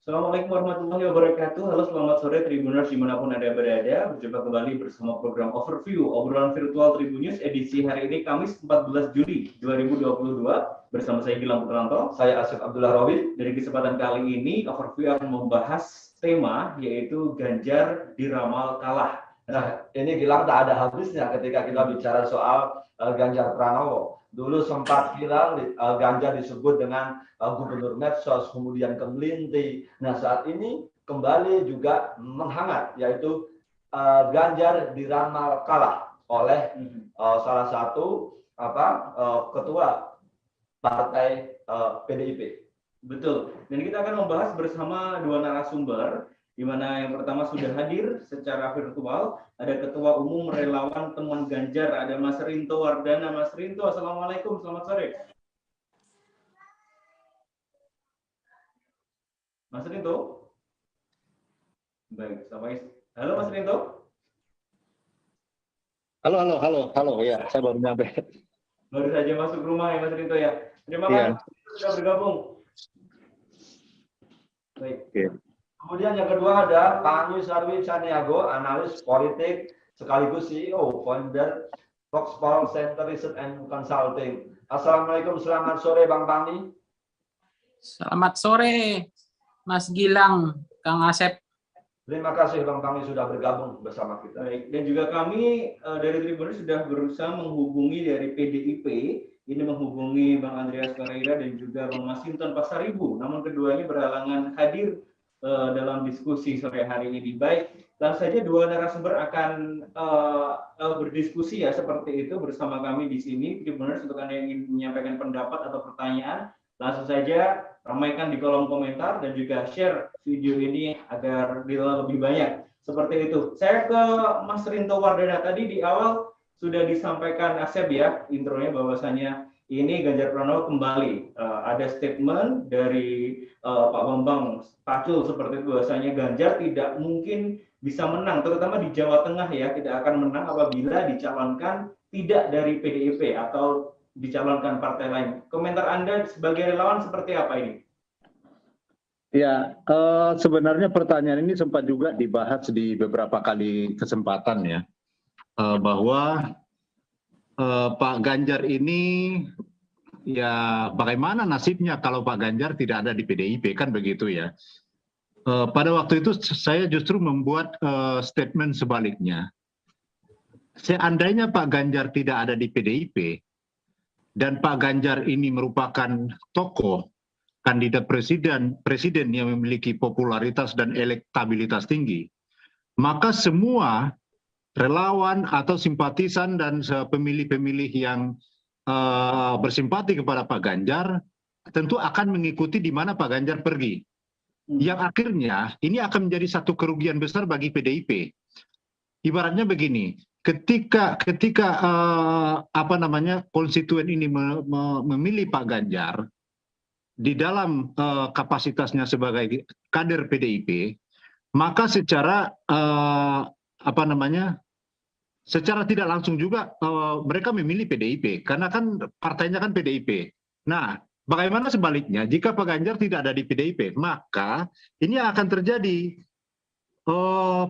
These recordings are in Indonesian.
Assalamualaikum warahmatullahi wabarakatuh. Halo, selamat sore Tribuners dimanapun Anda berada. Berjumpa kembali bersama program Overview, obrolan virtual Tribunnews edisi hari ini Kamis 14 Juli 2022. Bersama saya Gilang Putranto. Saya Asif Abdullah Rawi. Dari kesempatan kali ini, Overview akan membahas tema yaitu Ganjar diramal kalah. Nah, ini Gilang tak ada habisnya ketika kita bicara soal Ganjar Pranowo. Dulu sempat viral Ganjar disebut dengan gubernur medsos, kemudian kemelinti. Nah, saat ini kembali juga menghangat, yaitu Ganjar diramal kalah oleh salah satu ketua partai PDIP. Betul. Dan kita akan membahas bersama dua narasumber, di mana yang pertama sudah hadir secara virtual, ada Ketua Umum Relawan Teman Ganjar, ada Mas Rinto Wardana. Mas Rinto, Assalamualaikum, selamat sore. Mas Rinto? Baik, halo Mas Rinto? Halo, ya, saya baru nyampe. Baru saja masuk rumah ya Mas Rinto ya. Terima kasih sudah bergabung. Baik. Okay. Kemudian yang kedua ada Pak Nyusarwi Caniago, analis politik sekaligus CEO, founder Foxpol Center Research and Consulting. Assalamualaikum, selamat sore Bang Pangni. Selamat sore Mas Gilang, Kang Asep. Terima kasih Bang Pangni sudah bergabung bersama kita. Baik, dan juga kami dari Tribunnews sudah berusaha menghubungi dari PDIP, ini menghubungi Bang Andreas Pereira dan juga Bang Masinton Pasaribu, namun keduanya berhalangan hadir dalam diskusi sore hari ini. Baik, langsung saja dua narasumber akan berdiskusi ya seperti itu bersama kami di sini. Tribunneers, untuk Anda yang ingin menyampaikan pendapat atau pertanyaan, langsung saja ramaikan di kolom komentar dan juga share video ini agar lebih banyak. Seperti itu. Saya ke Mas Rinto Wardana. Tadi di awal sudah disampaikan Asep ya intronya bahwasannya ini Ganjar Pranowo kembali ada statement dari Pak Bambang Pacul seperti itu, bahwasanya Ganjar tidak mungkin bisa menang, terutama di Jawa Tengah ya, tidak akan menang apabila dicalonkan tidak dari PDIP atau dicalonkan partai lain. Komentar Anda sebagai relawan seperti apa ini? Ya, sebenarnya pertanyaan ini sempat juga dibahas di beberapa kali kesempatan ya, bahwa Pak Ganjar ini ya bagaimana nasibnya kalau Pak Ganjar tidak ada di PDIP, kan begitu ya. Pada waktu itu saya justru membuat statement sebaliknya. Seandainya Pak Ganjar tidak ada di PDIP dan Pak Ganjar ini merupakan tokoh kandidat presiden yang memiliki popularitas dan elektabilitas tinggi, maka semua relawan atau simpatisan dan pemilih-pemilih yang bersimpati kepada Pak Ganjar tentu akan mengikuti di mana Pak Ganjar pergi. Yang akhirnya ini akan menjadi satu kerugian besar bagi PDIP. Ibaratnya begini, ketika konstituen ini memilih Pak Ganjar di dalam kapasitasnya sebagai kader PDIP, maka secara secara tidak langsung juga mereka memilih PDIP karena kan partainya kan PDIP. Nah, bagaimana sebaliknya jika Pak Ganjar tidak ada di PDIP, maka ini akan terjadi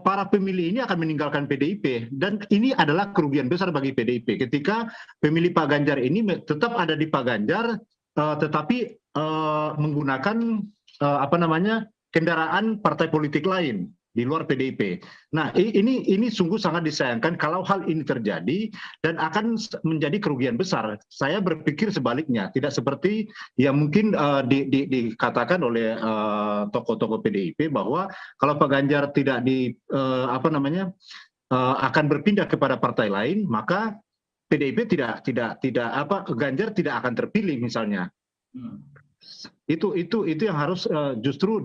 para pemilih ini akan meninggalkan PDIP dan ini adalah kerugian besar bagi PDIP ketika pemilih Pak Ganjar ini tetap ada di Pak Ganjar tetapi menggunakan kendaraan partai politik lain di luar PDIP. Nah, ini sungguh sangat disayangkan kalau hal ini terjadi dan akan menjadi kerugian besar. Saya berpikir sebaliknya, tidak seperti yang mungkin dikatakan oleh tokoh-tokoh PDIP bahwa kalau Pak Ganjar tidak akan berpindah kepada partai lain, maka PDIP Ganjar tidak akan terpilih misalnya. Itu yang harus justru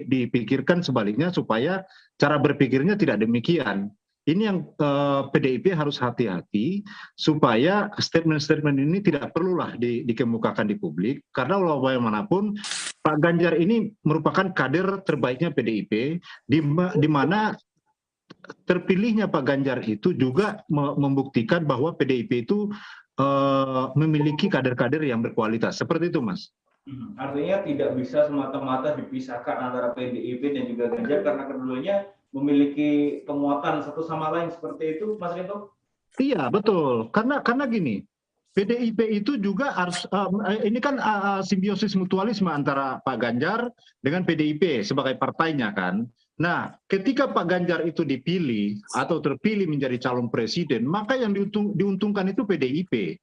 dipikirkan sebaliknya supaya cara berpikirnya tidak demikian. Ini yang PDIP harus hati-hati supaya statement-statement ini tidak perlulah dikemukakan di publik karena walau bagaimanapun Pak Ganjar ini merupakan kader terbaiknya PDIP di mana terpilihnya Pak Ganjar itu juga membuktikan bahwa PDIP itu memiliki kader-kader yang berkualitas. Seperti itu, Mas. Artinya tidak bisa semata-mata dipisahkan antara PDIP dan juga Ganjar karena keduanya memiliki penguatan satu sama lain seperti itu, Mas Rinto? Iya, betul. Karena gini, PDIP itu juga harus ini kan simbiosis mutualisme antara Pak Ganjar dengan PDIP sebagai partainya kan. Nah, ketika Pak Ganjar itu dipilih atau terpilih menjadi calon presiden, maka yang diuntungkan itu PDIP.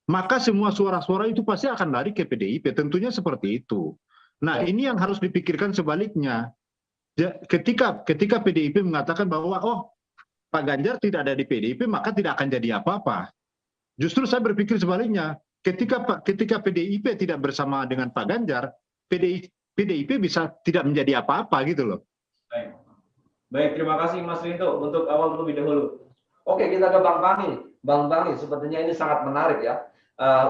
Maka semua suara-suara itu pasti akan lari ke PDIP, tentunya seperti itu. Nah, ini yang harus dipikirkan sebaliknya. Ketika PDIP mengatakan bahwa Pak Ganjar tidak ada di PDIP, maka tidak akan jadi apa-apa. Justru saya berpikir sebaliknya, ketika PDIP tidak bersama dengan Pak Ganjar, PDIP bisa tidak menjadi apa-apa gitu loh. Baik, terima kasih Mas Rinto untuk awal terlebih dahulu. Oke, kita ke Bang Pangi. Bang Pangi, sepertinya ini sangat menarik ya.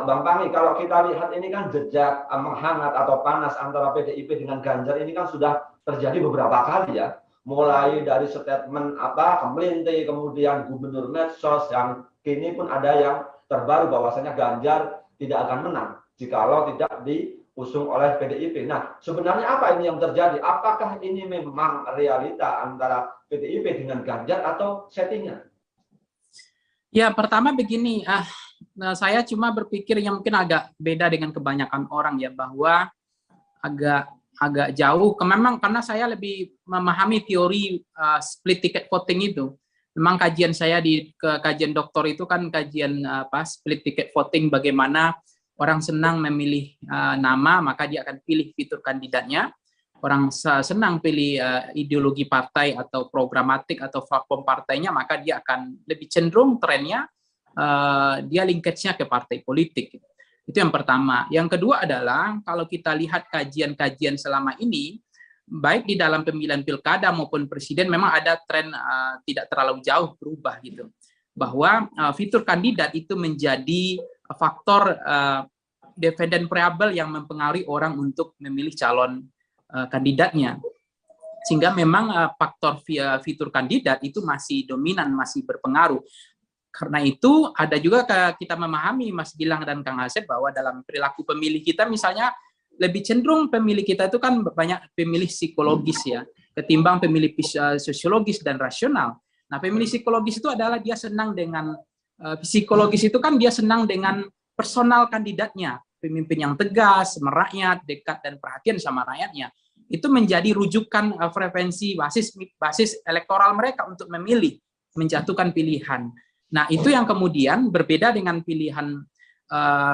Bang Pangi, kalau kita lihat ini kan jejak menghangat atau panas antara PDIP dengan Ganjar ini kan sudah terjadi beberapa kali ya. Mulai dari statement Kemelinti, kemudian Gubernur Medsos, yang kini pun ada yang terbaru bahwasanya Ganjar tidak akan menang jikalau tidak diusung oleh PDIP. Nah, sebenarnya apa ini yang terjadi? Apakah ini memang realita antara PDIP dengan Ganjar atau settingan? Ya, pertama begini, saya cuma berpikir yang mungkin agak beda dengan kebanyakan orang ya, bahwa agak jauh. Memang karena saya lebih memahami teori split ticket voting itu. Memang kajian saya kajian doktor itu kan kajian split ticket voting, bagaimana orang senang memilih nama maka dia akan pilih fitur kandidatnya. Orang senang pilih ideologi partai atau programatik atau platform partainya, maka dia akan lebih cenderung trennya dia linkage-nya ke partai politik. Itu yang pertama. Yang kedua adalah kalau kita lihat kajian-kajian selama ini, baik di dalam pemilihan pilkada maupun presiden, memang ada tren tidak terlalu jauh berubah gitu. Bahwa fitur kandidat itu menjadi faktor dependent variable yang mempengaruhi orang untuk memilih calon kandidatnya. Sehingga memang faktor fitur kandidat itu masih dominan, masih berpengaruh. Karena itu ada juga kita memahami, Mas Gilang dan Kang Asep, bahwa dalam perilaku pemilih kita misalnya lebih cenderung pemilih kita itu kan banyak pemilih psikologis ya, ketimbang pemilih sosiologis dan rasional. Nah, pemilih psikologis itu adalah dia senang dengan psikologis itu kan dia senang dengan personal kandidatnya, pemimpin yang tegas, merakyat, dekat dan perhatian sama rakyatnya. Itu menjadi rujukan frekuensi basis elektoral mereka untuk memilih, menjatuhkan pilihan. Nah, itu yang kemudian berbeda dengan pilihan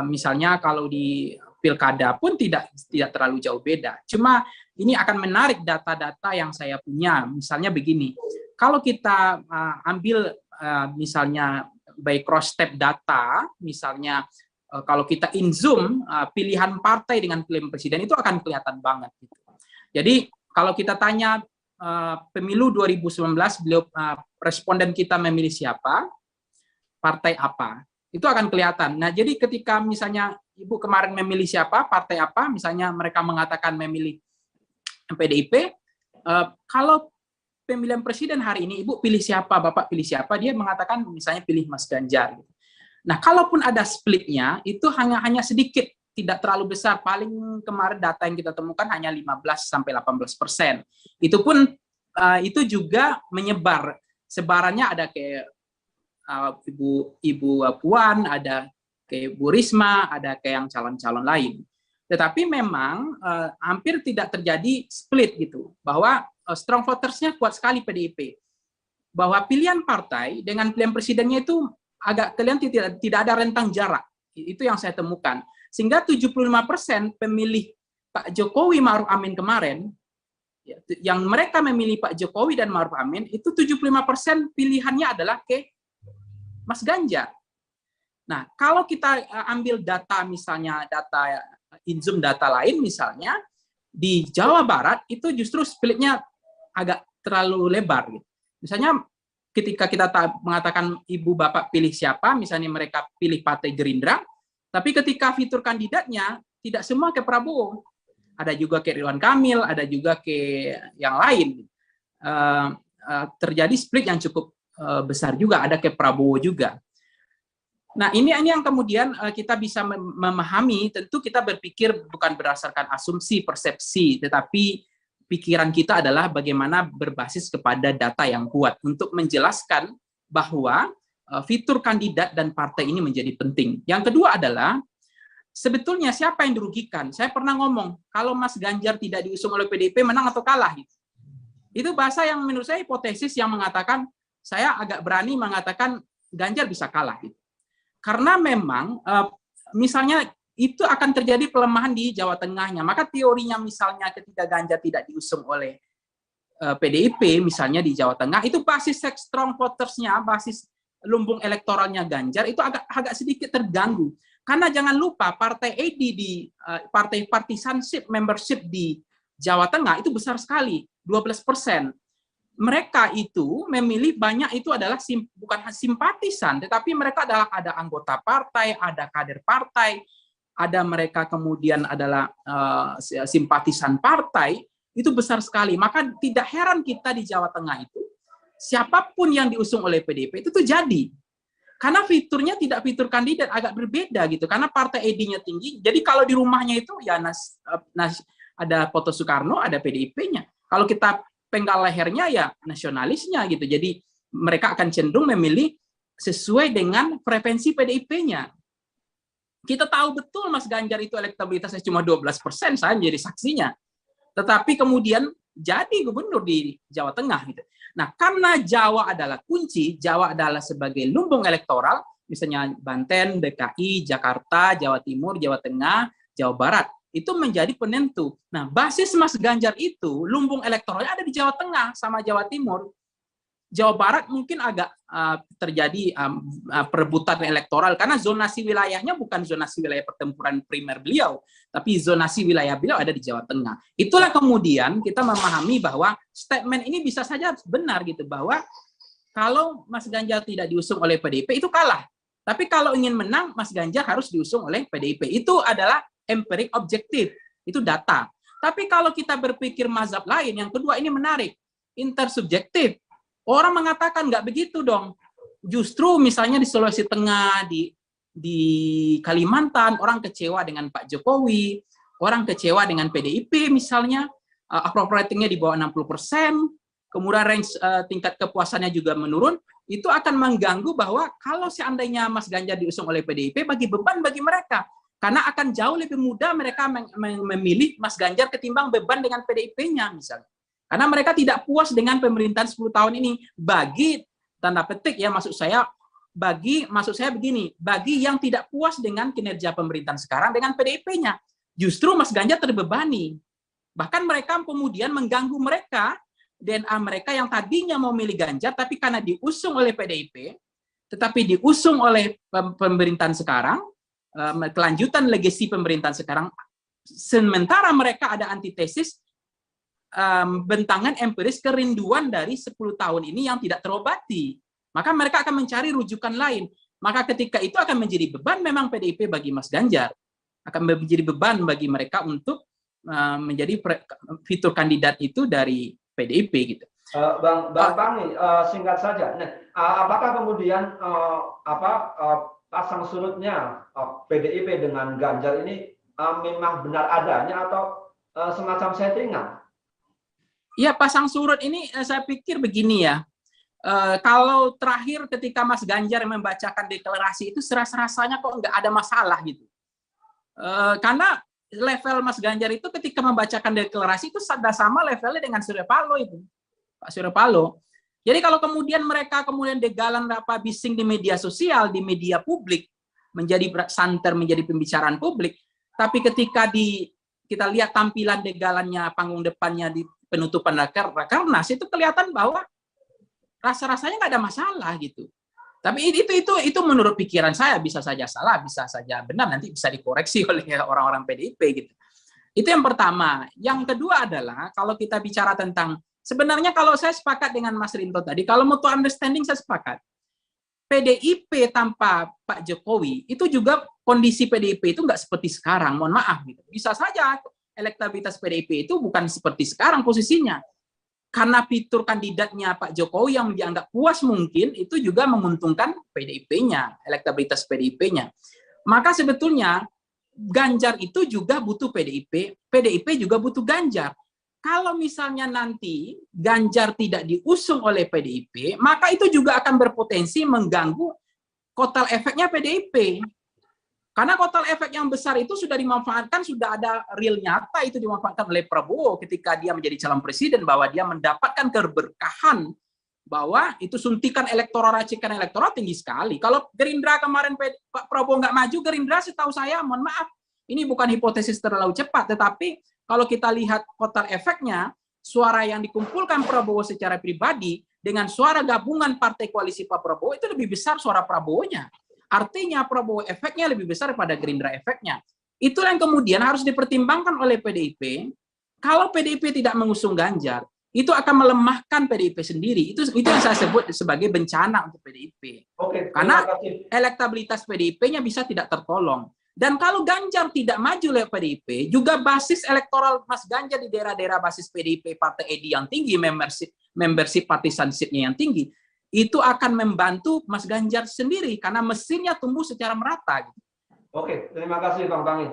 misalnya kalau di pilkada pun tidak terlalu jauh beda. Cuma ini akan menarik data-data yang saya punya. Misalnya begini, kalau kita ambil misalnya by cross step data, misalnya kalau kita in zoom pilihan partai dengan pilihan presiden itu akan kelihatan banget. Gitu. Jadi kalau kita tanya pemilu 2019, responden kita memilih siapa, partai apa, itu akan kelihatan. Nah, jadi ketika misalnya Ibu kemarin memilih siapa, partai apa, misalnya mereka mengatakan memilih PDIP, kalau pemilihan presiden hari ini Ibu pilih siapa, Bapak pilih siapa, dia mengatakan misalnya pilih Mas Ganjar. Nah, kalaupun ada splitnya, itu hanya sedikit, tidak terlalu besar. Paling kemarin data yang kita temukan hanya 15-18%. Itu pun itu juga menyebar. Sebarannya ada kayak Ibu Puan, ada kayak Bu Risma, ada kayak yang calon-calon lain. Tetapi memang hampir tidak terjadi split gitu, bahwa strong voters-nya kuat sekali PDIP. Bahwa pilihan partai dengan pilihan presidennya itu agak kalian tidak ada rentang jarak. Itu yang saya temukan. Sehingga 75% pemilih Pak Jokowi Ma'ruf Amin kemarin, yang mereka memilih Pak Jokowi dan Ma'ruf Amin, itu 75% pilihannya adalah ke Mas Ganjar. Nah, kalau kita ambil data, misalnya data in-zoom data lain, misalnya di Jawa Barat, itu justru splitnya agak terlalu lebar. Gitu. Misalnya ketika kita mengatakan ibu bapak pilih siapa, misalnya mereka pilih Partai Gerindra, tapi ketika fitur kandidatnya tidak semua ke Prabowo, ada juga ke Ridwan Kamil, ada juga ke yang lain. Terjadi split yang cukup besar juga, ada ke Prabowo juga. Nah, ini yang kemudian kita bisa memahami, tentu kita berpikir bukan berdasarkan asumsi, persepsi, tetapi pikiran kita adalah bagaimana berbasis kepada data yang kuat untuk menjelaskan bahwa fitur kandidat dan partai ini menjadi penting. Yang kedua adalah, sebetulnya siapa yang dirugikan? Saya pernah ngomong, kalau Mas Ganjar tidak diusung oleh PDIP, menang atau kalah? Itu bahasa yang menurut saya hipotesis yang mengatakan, saya agak berani mengatakan Ganjar bisa kalah. Karena memang misalnya itu akan terjadi pelemahan di Jawa Tengahnya. Maka teorinya misalnya ketika Ganjar tidak diusung oleh PDIP misalnya di Jawa Tengah, itu basis strong voters-nya, basis lumbung elektoralnya Ganjar itu agak sedikit terganggu. Karena jangan lupa partai AD di partai partisanship membership di Jawa Tengah itu besar sekali, 12%. Mereka itu memilih banyak itu adalah bukan simpatisan, tetapi mereka adalah ada anggota partai, ada kader partai, ada mereka kemudian adalah simpatisan partai, itu besar sekali. Maka tidak heran kita di Jawa Tengah itu, siapapun yang diusung oleh PDIP itu tuh jadi. Karena fiturnya tidak fitur kandidat, agak berbeda gitu. Karena partai AD-nya tinggi, jadi kalau di rumahnya itu ya ada foto Soekarno, ada PDIP-nya. Kalau kita penggal lehernya ya nasionalisnya gitu. Jadi mereka akan cenderung memilih sesuai dengan preferensi PDIP-nya. Kita tahu betul Mas Ganjar itu elektabilitasnya cuma 12%, saya menjadi saksinya. Tetapi kemudian jadi gubernur di Jawa Tengah gitu. Nah, karena Jawa adalah kunci, Jawa adalah sebagai lumbung elektoral, misalnya Banten, DKI, Jakarta, Jawa Timur, Jawa Tengah, Jawa Barat. Itu menjadi penentu. Nah, basis Mas Ganjar itu, lumbung elektoralnya ada di Jawa Tengah sama Jawa Timur. Jawa Barat mungkin agak terjadi perebutan elektoral, karena zonasi wilayahnya bukan zonasi wilayah pertempuran primer beliau, tapi zonasi wilayah beliau ada di Jawa Tengah. Itulah kemudian kita memahami bahwa statement ini bisa saja benar gitu, bahwa kalau Mas Ganjar tidak diusung oleh PDIP, itu kalah. Tapi kalau ingin menang, Mas Ganjar harus diusung oleh PDIP. Itu adalah empirik objektif, itu data. Tapi kalau kita berpikir mazhab lain, yang kedua ini menarik, intersubjektif. Orang mengatakan nggak begitu dong. Justru misalnya di Sulawesi Tengah, di Kalimantan, orang kecewa dengan Pak Jokowi, orang kecewa dengan PDIP misalnya, approval ratingnya di bawah 60%, kemudian range tingkat kepuasannya juga menurun, itu akan mengganggu bahwa kalau seandainya Mas Ganjar diusung oleh PDIP, bagi beban bagi mereka. Karena akan jauh lebih mudah mereka memilih Mas Ganjar ketimbang beban dengan PDIP-nya misalnya. Karena mereka tidak puas dengan pemerintahan 10 tahun ini. Bagi, tanda petik ya, maksud saya begini, bagi yang tidak puas dengan kinerja pemerintahan sekarang dengan PDIP-nya, justru Mas Ganjar terbebani. Bahkan mereka kemudian mengganggu mereka, DNA mereka yang tadinya mau milih Ganjar, tapi karena diusung oleh PDIP, tetapi diusung oleh pemerintahan sekarang, kelanjutan legasi pemerintahan sekarang, sementara mereka ada antitesis bentangan empiris kerinduan dari 10 tahun ini yang tidak terobati, maka mereka akan mencari rujukan lain. Maka ketika itu akan menjadi beban memang PDIP bagi Mas Ganjar, akan menjadi beban bagi mereka untuk menjadi fitur kandidat itu dari PDIP gitu. Bang Panggi, singkat saja. Nah, apakah kemudian pasang surutnya PDIP dengan Ganjar ini memang benar adanya atau semacam settingan? Ya, pasang surut ini saya pikir begini ya. Kalau terakhir ketika Mas Ganjar membacakan deklarasi itu serasa-rasanya kok nggak ada masalah gitu. Karena level Mas Ganjar itu ketika membacakan deklarasi itu sama levelnya dengan Surya Paloh itu, Pak Surya Paloh. Jadi kalau kemudian mereka degalan bising di media sosial, di media publik, menjadi santer, menjadi pembicaraan publik, tapi ketika kita lihat tampilan degalannya, panggung depannya di penutupan Rakernas, itu kelihatan bahwa rasa-rasanya nggak ada masalah gitu. Tapi itu menurut pikiran saya, bisa saja salah, bisa saja benar, nanti bisa dikoreksi oleh orang-orang PDIP gitu. Itu yang pertama. Yang kedua adalah kalau kita bicara tentang, sebenarnya kalau saya sepakat dengan Mas Rinto tadi, kalau mutual understanding saya sepakat. PDIP tanpa Pak Jokowi, itu juga kondisi PDIP itu nggak seperti sekarang, mohon maaf gitu. Bisa saja elektabilitas PDIP itu bukan seperti sekarang posisinya. karena fitur kandidatnya Pak Jokowi yang dianggap puas mungkin itu juga menguntungkan PDIP-nya, elektabilitas PDIP-nya. Maka sebetulnya Ganjar itu juga butuh PDIP, PDIP juga butuh Ganjar. Kalau misalnya nanti Ganjar tidak diusung oleh PDIP, maka itu juga akan berpotensi mengganggu kotel efeknya PDIP. Karena kotel efek yang besar itu sudah dimanfaatkan, sudah ada real nyata itu dimanfaatkan oleh Prabowo ketika dia menjadi calon presiden, bahwa dia mendapatkan keberkahan, bahwa itu suntikan elektoral, racikan elektoral tinggi sekali. Kalau Gerindra kemarin Pak Prabowo nggak maju, Gerindra setahu saya, mohon maaf, ini bukan hipotesis terlalu cepat, tetapi kalau kita lihat kotel efeknya, suara yang dikumpulkan Prabowo secara pribadi dengan suara gabungan partai koalisi Pak Prabowo itu lebih besar suara Prabowo-nya. Artinya Prabowo efeknya lebih besar daripada Gerindra efeknya. Itulah yang kemudian harus dipertimbangkan oleh PDIP. Kalau PDIP tidak mengusung Ganjar, itu akan melemahkan PDIP sendiri. Itu yang saya sebut sebagai bencana untuk PDIP. Oke, Karena terima kasih. elektabilitas PDIP-nya bisa tidak tertolong. Dan kalau Ganjar tidak maju oleh PDIP, juga basis elektoral Mas Ganjar di daerah-daerah basis PDIP, Partai EDI yang tinggi, membership partisanship-nya yang tinggi, itu akan membantu Mas Ganjar sendiri karena mesinnya tumbuh secara merata. Oke, terima kasih Bang Pangi.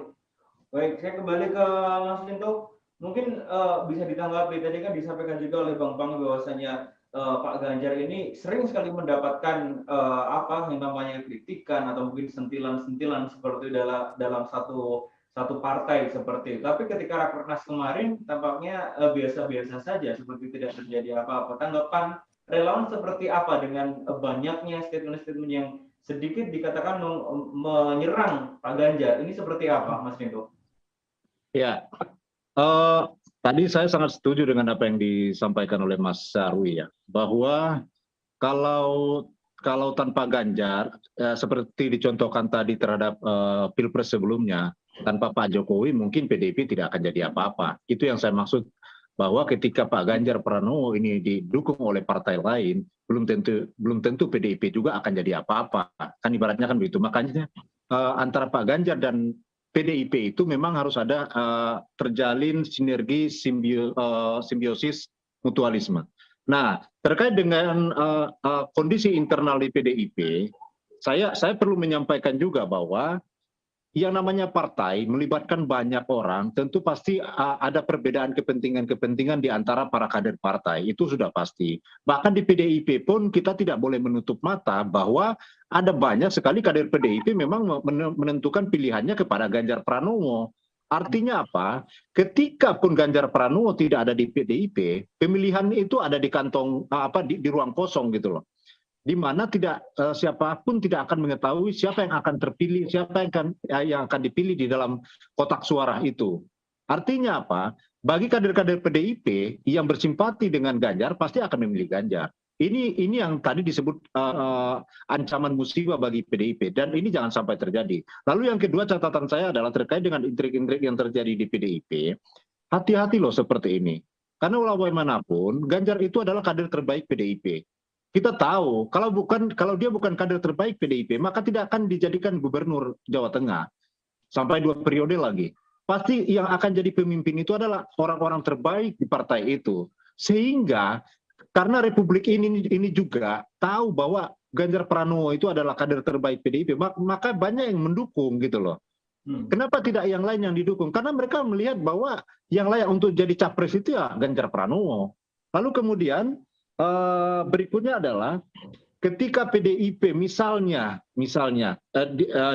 Baik, saya kembali ke Mas Linto. Mungkin bisa ditanggapi, tadi kan disampaikan juga oleh Bang Pangi bahwasanya Pak Ganjar ini sering sekali mendapatkan apa yang namanya kritikan atau mungkin sentilan-sentilan seperti dalam satu partai seperti itu. Tapi ketika Rakernas kemarin tampaknya biasa-biasa saja, seperti tidak terjadi apa-apa. Tanggapan relawan seperti apa dengan banyaknya statement-statement yang sedikit dikatakan menyerang Pak Ganjar? Ini seperti apa, Mas Linto? Ya, tadi saya sangat setuju dengan apa yang disampaikan oleh Mas Sarwi ya, bahwa kalau tanpa Ganjar, seperti dicontohkan tadi terhadap Pilpres sebelumnya, tanpa Pak Jokowi mungkin PDIP tidak akan jadi apa-apa. Itu yang saya maksud, bahwa ketika Pak Ganjar Pranowo ini didukung oleh partai lain, belum tentu PDIP juga akan jadi apa-apa. Kan ibaratnya kan begitu. Makanya antara Pak Ganjar dan PDIP itu memang harus ada terjalin sinergi simbiosis mutualisme. Nah, terkait dengan kondisi internal di PDIP, saya perlu menyampaikan juga bahwa yang namanya partai melibatkan banyak orang, tentu pasti ada perbedaan kepentingan-kepentingan di antara para kader partai, itu sudah pasti. Bahkan di PDIP pun kita tidak boleh menutup mata bahwa ada banyak sekali kader PDIP memang menentukan pilihannya kepada Ganjar Pranowo. Artinya apa? Ketika pun Ganjar Pranowo tidak ada di PDIP, pemilihan itu ada di kantong di ruang kosong gitu loh. Di mana tidak siapapun tidak akan mengetahui siapa yang akan terpilih, siapa yang akan dipilih di dalam kotak suara itu. Artinya apa? Bagi kader-kader PDIP yang bersimpati dengan Ganjar pasti akan memilih Ganjar. Ini yang tadi disebut ancaman musibah bagi PDIP, dan ini jangan sampai terjadi. Lalu yang kedua catatan saya adalah terkait dengan intrik-intrik yang terjadi di PDIP. Hati-hati loh seperti ini. Karena walau bagaimanapun Ganjar itu adalah kader terbaik PDIP. Kita tahu kalau dia bukan kader terbaik PDIP, maka tidak akan dijadikan gubernur Jawa Tengah sampai 2 periode lagi. Pasti yang akan jadi pemimpin itu adalah orang-orang terbaik di partai itu. Sehingga karena Republik ini juga tahu bahwa Ganjar Pranowo itu adalah kader terbaik PDIP, maka banyak yang mendukung gitu loh. Kenapa tidak yang lain yang didukung? Karena mereka melihat bahwa yang layak untuk jadi capres itu ya Ganjar Pranowo. Lalu kemudian berikutnya adalah ketika PDIP misalnya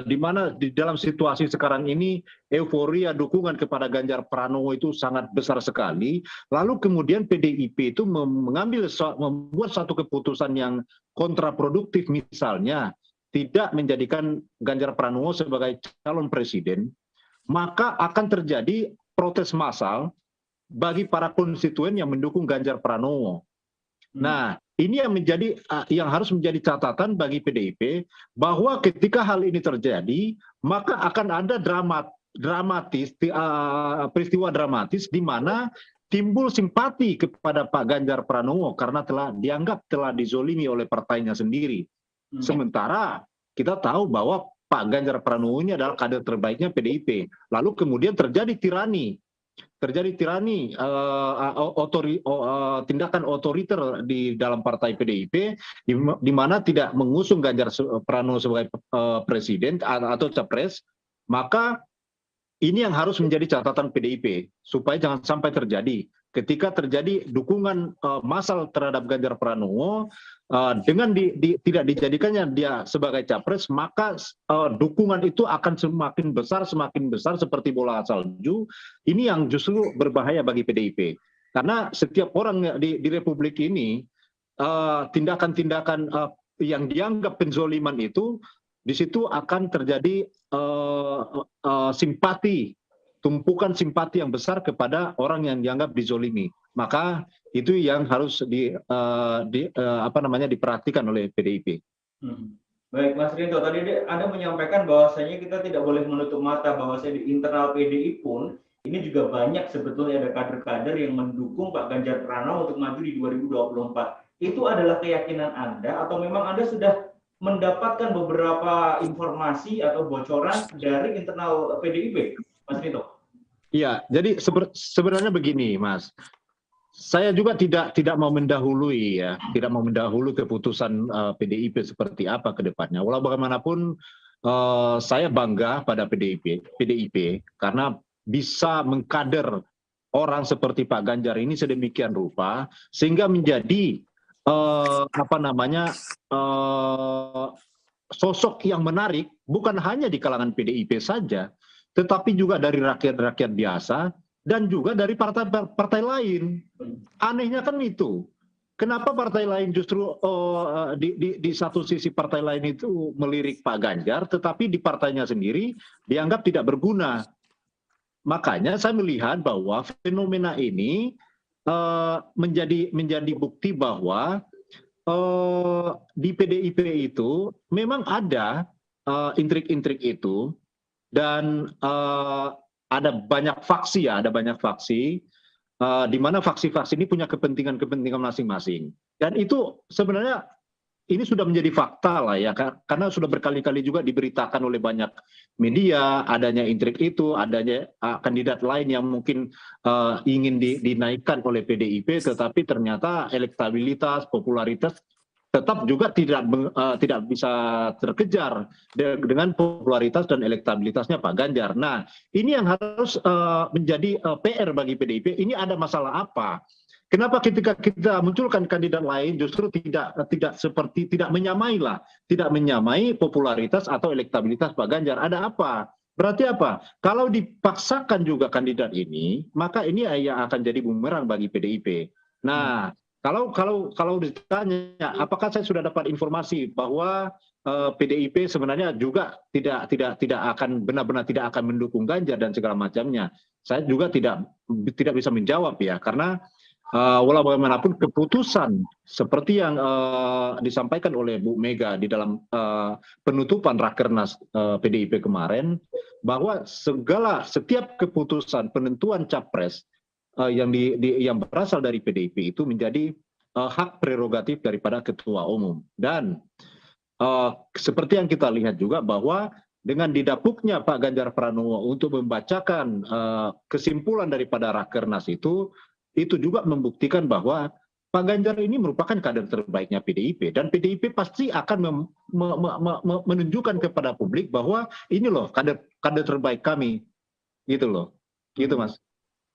di mana di dalam situasi sekarang ini euforia dukungan kepada Ganjar Pranowo itu sangat besar sekali, lalu kemudian PDIP itu membuat satu keputusan yang kontraproduktif, misalnya tidak menjadikan Ganjar Pranowo sebagai calon presiden, maka akan terjadi protes massal bagi para konstituen yang mendukung Ganjar Pranowo. Nah, ini yang harus menjadi catatan bagi PDIP, bahwa ketika hal ini terjadi, maka akan ada peristiwa dramatis di mana timbul simpati kepada Pak Ganjar Pranowo karena dianggap telah dizolimi oleh partainya sendiri. Sementara kita tahu bahwa Pak Ganjar Pranowo ini adalah kader terbaiknya PDIP. Lalu kemudian terjadi tirani terjadi tirani, tindakan otoriter di dalam partai PDIP, di mana tidak mengusung Ganjar Pranowo sebagai presiden atau capres, maka ini yang harus menjadi catatan PDIP supaya jangan sampai terjadi. Ketika terjadi dukungan massal terhadap Ganjar Pranowo, dengan tidak dijadikannya dia sebagai capres, maka dukungan itu akan semakin besar seperti bola salju. Ini yang justru berbahaya bagi PDIP. Karena setiap orang di Republik ini, tindakan-tindakan yang dianggap penzoliman itu, di situ akan terjadi simpati, tumpukan simpati yang besar kepada orang yang dianggap dizolimi. Maka itu yang harus diperhatikan oleh PDIP. Baik, Mas Rinto, tadi Anda menyampaikan bahwasanya kita tidak boleh menutup mata bahwasanya di internal PDI pun ini juga banyak sebetulnya ada kader-kader yang mendukung Pak Ganjar Pranowo untuk maju di 2024. Itu adalah keyakinan Anda atau memang Anda sudah mendapatkan beberapa informasi atau bocoran dari internal PDIP, Mas Rinto? Iya, jadi sebenarnya begini, Mas. Saya juga tidak mau mendahului tidak mau mendahului keputusan PDIP seperti apa ke depannya. Walau bagaimanapun saya bangga pada PDIP karena bisa mengkader orang seperti Pak Ganjar ini sedemikian rupa sehingga menjadi sosok yang menarik bukan hanya di kalangan PDIP saja, tetapi juga dari rakyat-rakyat biasa dan juga dari partai lain. Anehnya kan itu. Kenapa partai lain justru di satu sisi partai lain itu melirik Pak Ganjar, tetapi di partainya sendiri dianggap tidak berguna. Makanya saya melihat bahwa fenomena ini menjadi bukti bahwa di PDIP itu memang ada intrik-intrik itu dan ada banyak faksi di mana faksi-faksi ini punya kepentingan masing-masing. Dan itu sebenarnya ini sudah menjadi fakta lah ya, karena sudah berkali-kali juga diberitakan oleh banyak media, adanya intrik itu, adanya kandidat lain yang mungkin ingin dinaikkan oleh PDIP, tetapi ternyata elektabilitas, popularitas tetap juga tidak bisa terkejar dengan popularitas dan elektabilitasnya Pak Ganjar. Nah, ini yang harus menjadi PR bagi PDIP. Ini ada masalah apa? Kenapa ketika kita munculkan kandidat lain justru tidak menyamai popularitas atau elektabilitas Pak Ganjar? Ada apa? Berarti apa? Kalau dipaksakan juga kandidat ini, maka ini yang akan jadi bumerang bagi PDIP. Nah, kalau ditanya, apakah saya sudah dapat informasi bahwa PDIP sebenarnya juga tidak akan benar-benar tidak akan mendukung Ganjar dan segala macamnya? Saya juga tidak bisa menjawab ya, karena walau bagaimanapun keputusan seperti yang disampaikan oleh Bu Mega di dalam penutupan Rakernas PDIP kemarin, bahwa setiap keputusan penentuan capres yang berasal dari PDIP itu menjadi hak prerogatif daripada ketua umum. Dan seperti yang kita lihat juga bahwa dengan didapuknya Pak Ganjar Pranowo untuk membacakan kesimpulan daripada Rakernas itu juga membuktikan bahwa Pak Ganjar ini merupakan kader terbaiknya PDIP, dan PDIP pasti akan menunjukkan kepada publik bahwa ini loh kader terbaik kami, gitu loh, gitu Mas.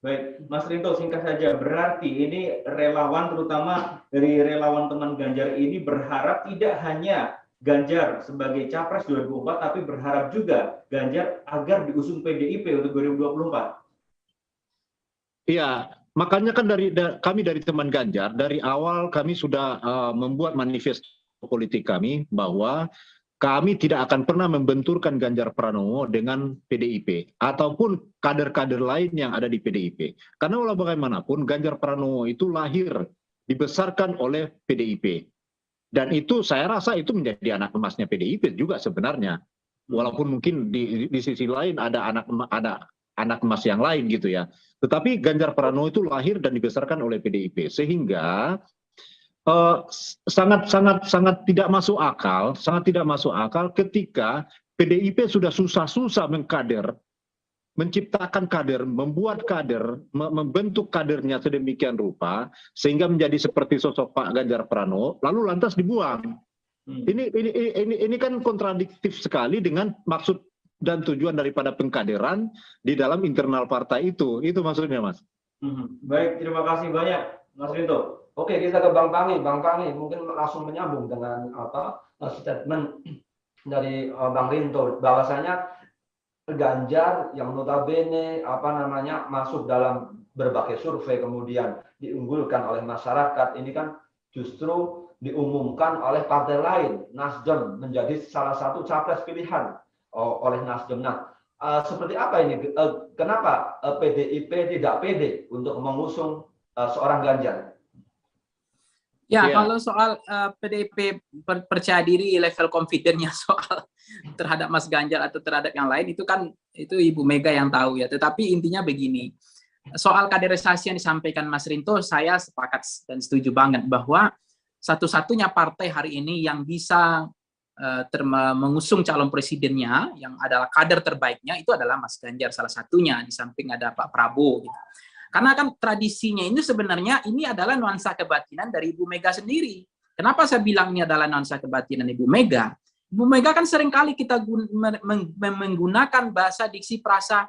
Baik, Mas Rinto, singkat saja, berarti ini relawan, terutama dari relawan teman Ganjar ini berharap tidak hanya Ganjar sebagai capres 2024, tapi berharap juga Ganjar agar diusung PDIP untuk 2024. Iya, makanya kan kami dari teman Ganjar, dari awal kami sudah membuat manifesto politik kami bahwa kami tidak akan pernah membenturkan Ganjar Pranowo dengan PDIP ataupun kader-kader lain yang ada di PDIP. Karena walau bagaimanapun Ganjar Pranowo itu lahir, dibesarkan oleh PDIP. Dan itu saya rasa itu menjadi anak emasnya PDIP juga sebenarnya. Walaupun mungkin di sisi lain ada anak emas yang lain gitu ya. Tetapi Ganjar Pranowo itu lahir dan dibesarkan oleh PDIP, sehingga sangat tidak masuk akal ketika PDIP sudah susah-susah mengkader menciptakan kader, membuat kader, membentuk kadernya sedemikian rupa sehingga menjadi seperti sosok Pak Ganjar Pranowo, lalu lantas dibuang. Ini kan kontradiktif sekali dengan maksud dan tujuan daripada pengkaderan di dalam internal partai itu. Itu maksudnya, Mas. Baik, terima kasih banyak, Mas Rinto. Oke, kita ke Bang Pangi. Bang Pangi mungkin langsung menyambung dengan statement dari Bang Rinto, bahwasanya Ganjar yang notabene masuk dalam berbagai survei kemudian diunggulkan oleh masyarakat, ini kan justru diumumkan oleh partai lain. Nasdem menjadi salah satu capres pilihan oleh Nasdem. Nah, seperti apa ini? Kenapa PDIP tidak pede untuk mengusung seorang Ganjar? Ya, kalau soal PDIP percaya diri, level confidence-nya soal terhadap Mas Ganjar atau terhadap yang lain itu kan itu Ibu Mega yang tahu ya. Tetapi intinya begini, soal kaderisasi yang disampaikan Mas Rinto, saya sepakat dan setuju banget bahwa satu-satunya partai hari ini yang bisa mengusung calon presidennya yang adalah kader terbaiknya itu adalah Mas Ganjar, salah satunya, di samping ada Pak Prabowo gitu. Karena kan tradisinya ini sebenarnya ini adalah nuansa kebatinan dari Ibu Mega sendiri. Kenapa saya bilang ini adalah nuansa kebatinan Ibu Mega? Ibu Mega kan seringkali kita menggunakan bahasa diksi frasa,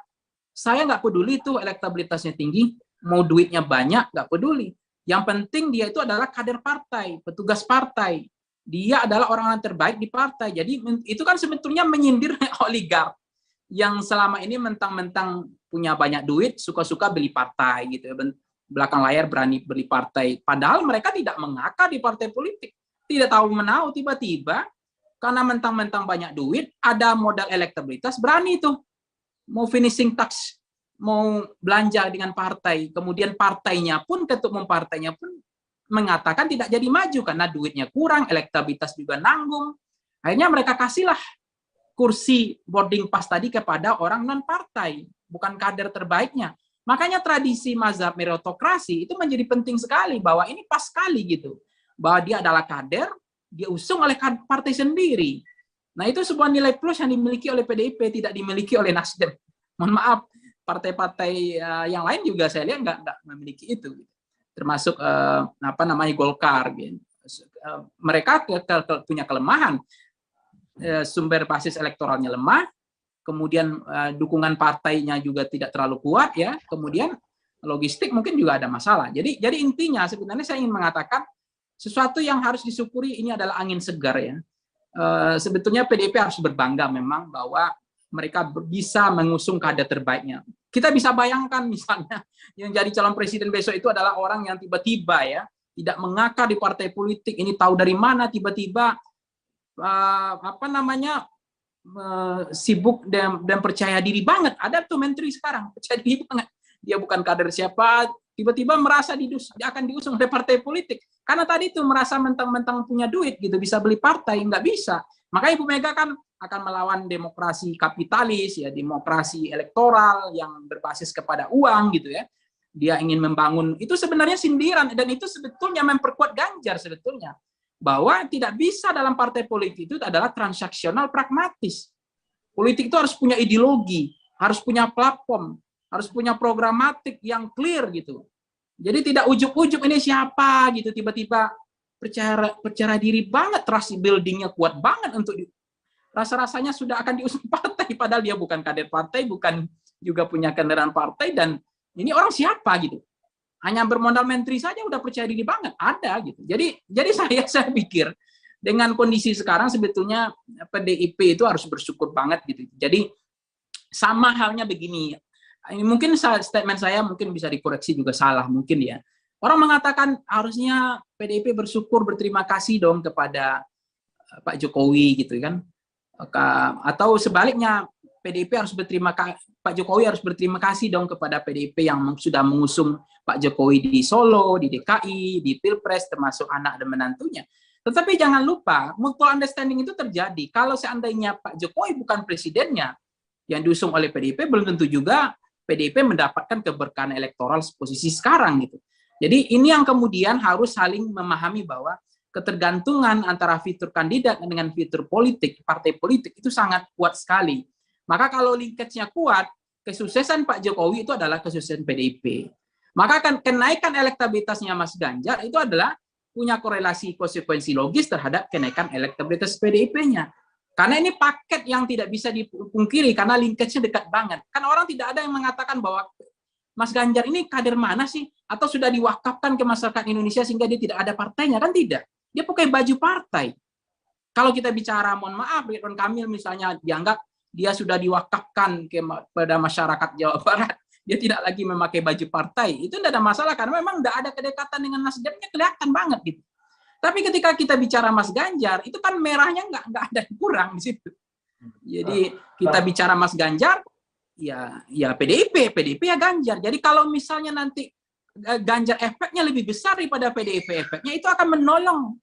saya nggak peduli tuh elektabilitasnya tinggi, mau duitnya banyak, nggak peduli. Yang penting dia itu adalah kader partai, petugas partai. Dia adalah orang-orang terbaik di partai. Jadi itu kan sebetulnya menyindir oligark yang selama ini mentang-mentang punya banyak duit, suka-suka beli partai gitu. Belakang layar berani beli partai. Padahal mereka tidak mengakar di partai politik. Tidak tahu menau, tiba-tiba karena mentang-mentang banyak duit, ada modal elektabilitas, berani tuh mau finishing touch, mau belanja dengan partai. Kemudian partainya pun, ketua umum partainya pun mengatakan tidak jadi maju karena duitnya kurang, elektabilitas juga nanggung. Akhirnya mereka kasihlah kursi boarding pass tadi kepada orang non-partai, bukan kader terbaiknya. Makanya tradisi mazhab meritokrasi itu menjadi penting sekali, bahwa ini pas sekali gitu. Bahwa dia adalah kader, dia usung oleh partai sendiri. Nah itu sebuah nilai plus yang dimiliki oleh PDIP, tidak dimiliki oleh Nasdem. Mohon maaf, partai-partai yang lain juga saya lihat nggak memiliki itu. Termasuk Golkar. Gitu. Mereka punya kelemahan. Sumber basis elektoralnya lemah, kemudian dukungan partainya juga tidak terlalu kuat ya, kemudian logistik mungkin juga ada masalah. Jadi intinya sebenarnya saya ingin mengatakan sesuatu yang harus disyukuri ini adalah angin segar ya. Sebetulnya PDIP harus berbangga memang bahwa mereka bisa mengusung kader terbaiknya. Kita bisa bayangkan misalnya yang jadi calon presiden besok itu adalah orang yang tiba-tiba ya tidak mengakar di partai politik, ini tahu dari mana tiba-tiba sibuk dan percaya diri banget. Ada tuh menteri sekarang percaya diri banget, dia bukan kader siapa, tiba-tiba merasa akan diusung oleh partai politik karena tadi tuh merasa mentang-mentang punya duit gitu bisa beli partai. Nggak bisa. Makanya Ibu Mega kan akan melawan demokrasi kapitalis ya, demokrasi elektoral yang berbasis kepada uang gitu ya. Dia ingin membangun, itu sebenarnya sindiran, dan itu sebetulnya memperkuat Ganjar sebetulnya. Bahwa tidak bisa dalam partai politik itu adalah transaksional pragmatis. Politik itu harus punya ideologi, harus punya platform, harus punya programatik yang clear gitu. Jadi tidak ujuk-ujuk ini siapa gitu, tiba-tiba percaya diri banget, trust building-nya kuat banget untuk rasa-rasanya sudah akan diusung partai, padahal dia bukan kader partai, bukan juga punya kendaraan partai, dan ini orang siapa gitu. Hanya bermodal menteri saja udah percaya diri banget, ada gitu. Jadi saya pikir dengan kondisi sekarang sebetulnya PDIP itu harus bersyukur banget gitu. Jadi sama halnya begini, ini mungkin statement saya mungkin bisa dikoreksi juga salah mungkin ya. Orang mengatakan harusnya PDIP bersyukur, berterima kasih dong kepada Pak Jokowi gitu kan. Atau sebaliknya PDIP harus Pak Jokowi harus berterima kasih dong kepada PDIP yang sudah mengusung Pak Jokowi di Solo, di DKI, di Pilpres, termasuk anak dan menantunya. Tetapi jangan lupa, mutual understanding itu terjadi. Kalau seandainya Pak Jokowi bukan presidennya yang diusung oleh PDIP, belum tentu juga PDIP mendapatkan keberkahan elektoral posisi sekarang gitu. Jadi ini yang kemudian harus saling memahami bahwa ketergantungan antara fitur kandidat dengan fitur politik, partai politik itu sangat kuat sekali. Maka kalau linkage-nya kuat, kesuksesan Pak Jokowi itu adalah kesuksesan PDIP. Maka kan kenaikan elektabilitasnya Mas Ganjar itu adalah punya korelasi konsekuensi logis terhadap kenaikan elektabilitas PDIP-nya. Karena ini paket yang tidak bisa dipungkiri karena linkage-nya dekat banget. Kan orang tidak ada yang mengatakan bahwa Mas Ganjar ini kader mana sih? Atau sudah diwakafkan ke masyarakat Indonesia sehingga dia tidak ada partainya? Kan tidak. Dia pakai baju partai. Kalau kita bicara, mohon maaf, Ridwan Kamil misalnya dianggap dia sudah diwakafkan kepada masyarakat Jawa Barat, dia tidak lagi memakai baju partai, itu tidak ada masalah karena memang tidak ada kedekatan dengan Nasdemnya, kelihatan banget gitu. Tapi ketika kita bicara Mas Ganjar, itu kan merahnya nggak ada yang kurang di situ. Jadi kita bicara Mas Ganjar, ya PDIP ya Ganjar. Jadi kalau misalnya nanti Ganjar efeknya lebih besar daripada PDIP efeknya, itu akan menolong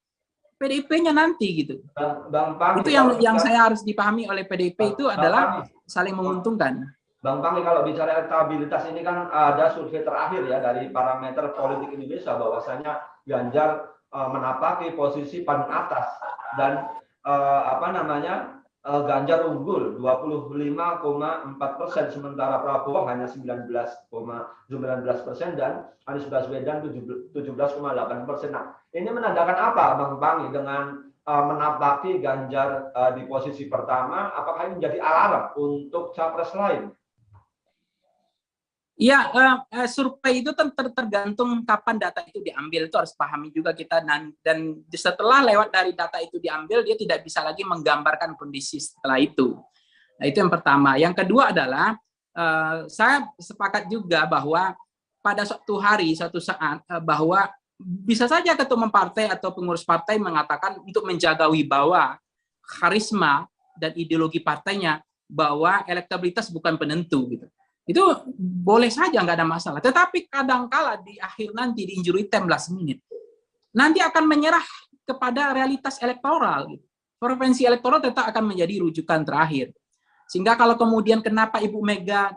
PDIP-nya nanti gitu. Bang Pang, itu yang saya harus dipahami oleh PDIP itu adalah saling menguntungkan. Bang Pang, kalau bicara elektabilitas ini kan ada survei terakhir ya dari Parameter Politik Indonesia bahwasanya Ganjar menapaki posisi paling atas dan Ganjar unggul 25,4%, sementara Prabowo hanya 19,19% dan Anies Baswedan 17,8%. Nah, ini menandakan apa, Bang Pangi, dengan menapaki Ganjar di posisi pertama? Apakah ini menjadi alarm untuk capres lain? Ya, survei itu tergantung kapan data itu diambil, itu harus pahami juga kita, dan setelah lewat dari data itu diambil, dia tidak bisa lagi menggambarkan kondisi setelah itu. Nah, itu yang pertama. Yang kedua adalah, saya sepakat juga bahwa pada suatu hari, suatu saat, bahwa bisa saja ketua umum partai atau pengurus partai mengatakan untuk menjaga wibawa, karisma, dan ideologi partainya, bahwa elektabilitas bukan penentu gitu. Itu boleh saja, nggak ada masalah. Tetapi kadangkala di akhir nanti, di injury time last minute, nanti akan menyerah kepada realitas elektoral. Gitu. Preferensi elektoral tetap akan menjadi rujukan terakhir. Sehingga kalau kemudian kenapa Ibu Mega